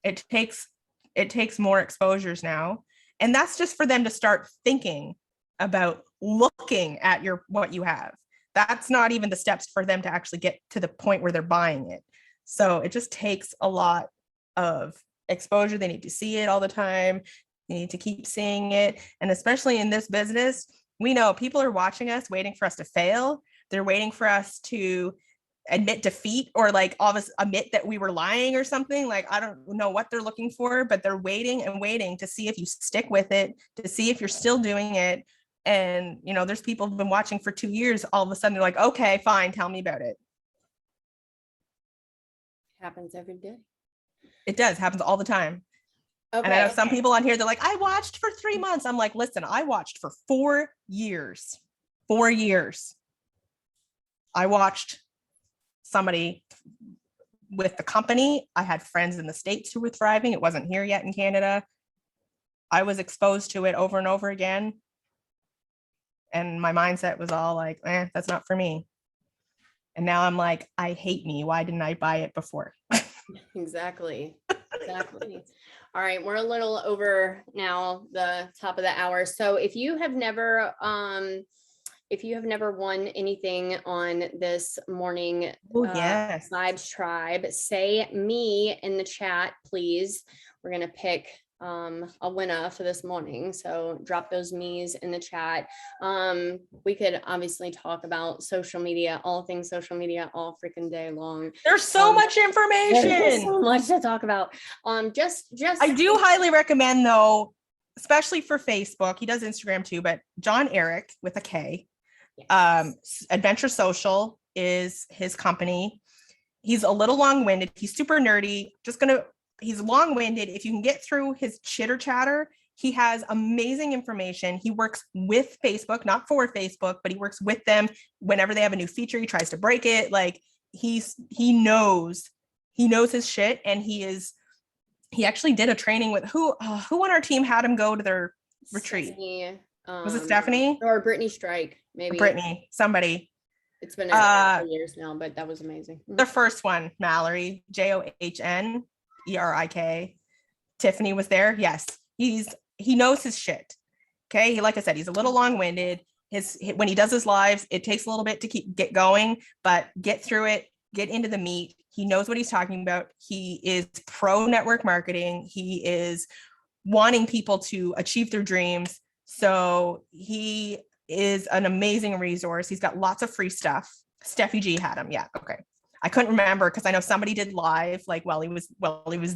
It takes more exposures now. And that's just for them to start thinking about looking at what you have. That's not even the steps for them to actually get to the point where they're buying it. So it just takes a lot of exposure. They need to see it all the time. They need to keep seeing it. And especially in this business, we know people are watching us, waiting for us to fail. They're waiting for us to admit defeat, or like all of us admit that we were lying or something. Like, I don't know what they're looking for, but they're waiting and waiting to see if you stick with it, to see if you're still doing it. And, there's people who've been watching for 2 years. All of a sudden they're like, okay, fine, tell me about it. Happens every day. It does. Happens all the time. Okay. And I know some people on here, they're like, I watched for 3 months. I'm like, listen, I watched for 4 years. 4 years. I watched somebody with the company. I had friends in the States who were thriving. It wasn't here yet in Canada. I was exposed to it over and over again. And my mindset was all like, that's not for me. And now I'm like, I hate me. Why didn't I buy it before? Exactly. All right. We're a little over now, the top of the hour. So if you have never won anything on this morning Vibes Tribe, say me in the chat, please. We're going to pick a winner for this morning. So drop those me's in the chat. We could obviously talk about social media, all things social media, all freaking day long. There's so much information. There's so much to talk about. Just I do highly recommend, though, especially for Facebook. He does Instagram too, but John Eric with a K. Yes. Adventure Social is his company. He's a little long-winded. He's super nerdy. He's long-winded. If you can get through his chitter chatter, he has amazing information. He works with Facebook, not for Facebook, but he works with them whenever they have a new feature. He tries to break it. Like, he knows his shit. And he actually did a training with who on our team had him go to their retreat. Was it Stephanie or Brittany Strike? Maybe Brittany? Somebody. It's been a couple years now, but that was amazing. The first one, Mallory, John-Ehrenreich. Tiffany was there. Yes, he knows his shit. Okay, like I said, he's a little long-winded. When he does his lives, it takes a little bit to get going, but get through it, get into the meat. He knows what he's talking about. He is pro network marketing. He is wanting people to achieve their dreams. So he is an amazing resource. He's got lots of free stuff. Steffi G had him. Yeah. Okay. I couldn't remember because I know somebody did live like while he was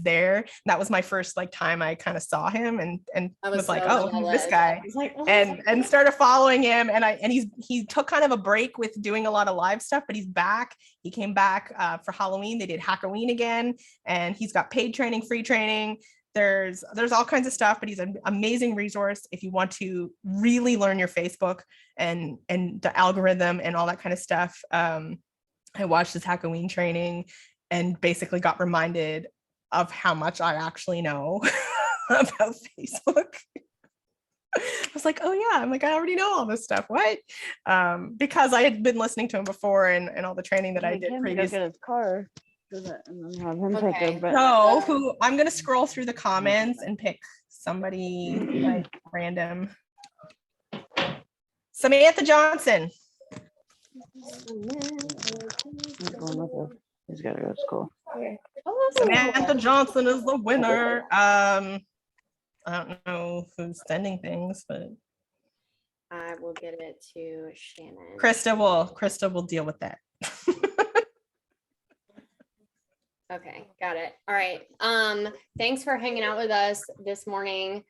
there. And that was my first like time I kind of saw him and was like, oh, who's this guy? Like, oh. And started following him. And he took kind of a break with doing a lot of live stuff, but he's back. He came back for Halloween. They did Halloween again, and he's got paid training, free training. There's all kinds of stuff, but he's an amazing resource if you want to really learn your Facebook and the algorithm and all that kind of stuff. I watched his Halloween training and basically got reminded of how much I actually know about Facebook. I was like, oh yeah, I'm like, I already know all this stuff. What? Because I had been listening to him before and all the training that I did previously. Get his car. And then have him take Okay. it, but So I'm gonna scroll through the comments and pick somebody like random. Samantha Johnson. I'm going with it. He's got to go to school. Samantha Johnson is the winner. I don't know who's sending things, but I will get it to Shannon. Krista will deal with that. Okay, got it. All right. Thanks for hanging out with us this morning.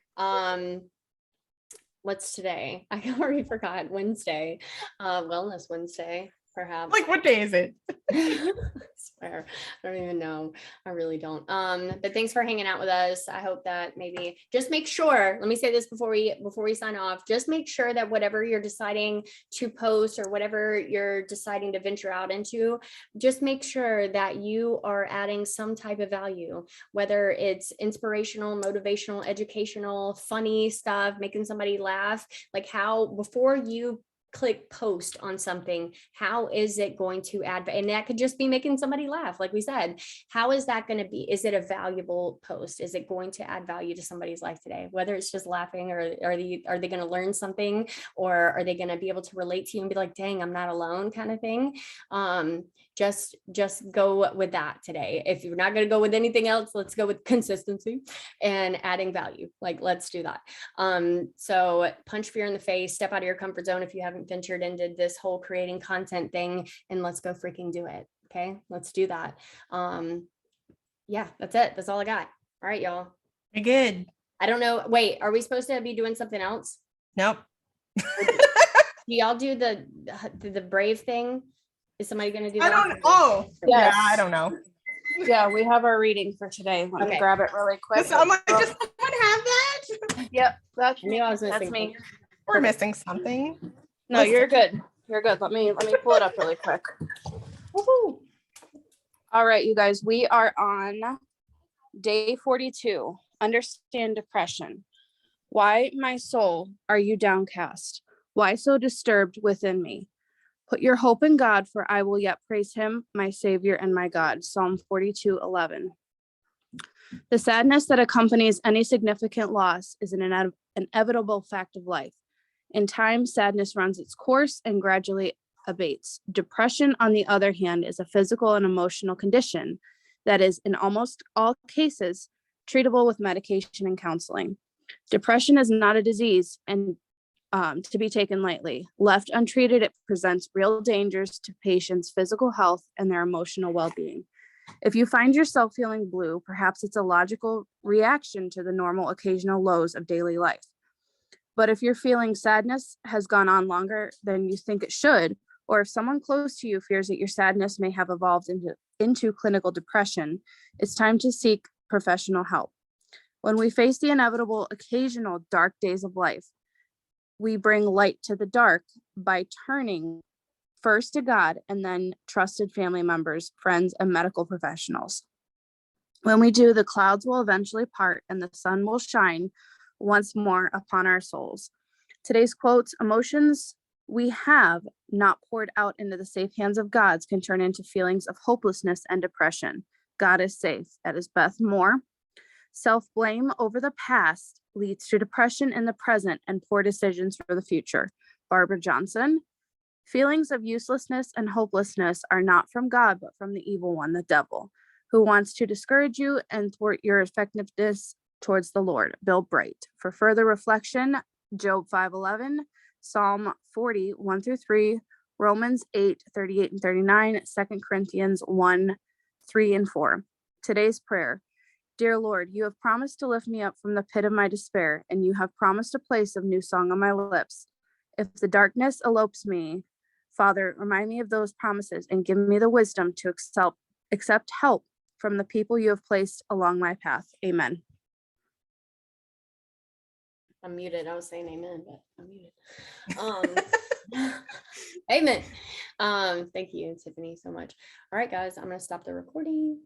What's today? I already forgot. Wednesday. Wellness Wednesday, perhaps. Like, what day is it? I swear, I don't even know. I really don't. But thanks for hanging out with us. I hope that maybe just make sure, let me say this before we sign off, just make sure that whatever you're deciding to post or whatever you're deciding to venture out into, just make sure that you are adding some type of value, whether it's inspirational, motivational, educational, funny stuff, making somebody laugh, like how before you click post on something, how is it going to add? And that could just be making somebody laugh. Like we said, how is that going to be? Is it a valuable post? Is it going to add value to somebody's life today? Whether it's just laughing, or are they going to learn something, or are they going to be able to relate to you and be like, dang, I'm not alone, kind of thing. Just go with that today. If you're not going to go with anything else, let's go with consistency and adding value. Like, let's do that. So punch fear in the face, step out of your comfort zone if you haven't ventured into this whole creating content thing, and let's go freaking do it. Okay, let's do that. Yeah, that's it. That's all I got. All right, y'all. You're good. I don't know. Wait, are we supposed to be doing something else? Nope. Do y'all do the brave thing? Is somebody going to do that? I don't. Oh, Yes. yeah. I don't know. Yeah, we have our reading for today. Let me grab it really quick. I'm like, does someone have that? Yep, that's I knew I was that's missing me. We're missing something. No, you're good. You're good. Let me pull it up really quick. Woohoo. All right, you guys, we are on day 42. Understand depression. Why, my soul, are you downcast? Why so disturbed within me? Put your hope in God, for I will yet praise him, my Savior and my God. Psalm 42:11. The sadness that accompanies any significant loss is an inevitable fact of life. In time, sadness runs its course and gradually abates. Depression, on the other hand, is a physical and emotional condition that is, in almost all cases, treatable with medication and counseling. Depression is not a disease and to be taken lightly. Left untreated, it presents real dangers to patients' physical health and their emotional well-being. If you find yourself feeling blue, perhaps it's a logical reaction to the normal occasional lows of daily life. But if you're feeling sadness has gone on longer than you think it should, or if someone close to you fears that your sadness may have evolved into clinical depression, it's time to seek professional help. When we face the inevitable occasional dark days of life, we bring light to the dark by turning first to God and then trusted family members, friends, and medical professionals. When we do, the clouds will eventually part and the sun will shine once more upon our souls. Today's quotes: emotions we have not poured out into the safe hands of God can turn into feelings of hopelessness and depression. God is safe. That is Beth Moore. Self-blame over the past leads to depression in the present and poor decisions for the future. Barbara Johnson. Feelings of uselessness and hopelessness are not from God, but from the evil one, the devil, who wants to discourage you and thwart your effectiveness towards the Lord. Bill Bright. For further reflection, Job 5:11, Psalm 40, 1-3, Romans 8, 38 and 39, 2 Corinthians 1, 3 and 4. Today's prayer. Dear Lord, you have promised to lift me up from the pit of my despair, and you have promised a place of new song on my lips. If the darkness elopes me, Father, remind me of those promises and give me the wisdom to accept help from the people you have placed along my path. Amen. I'm muted. I was saying amen, but I'm muted. Amen. Thank you, Tiffany, so much. All right, guys, I'm going to stop the recording.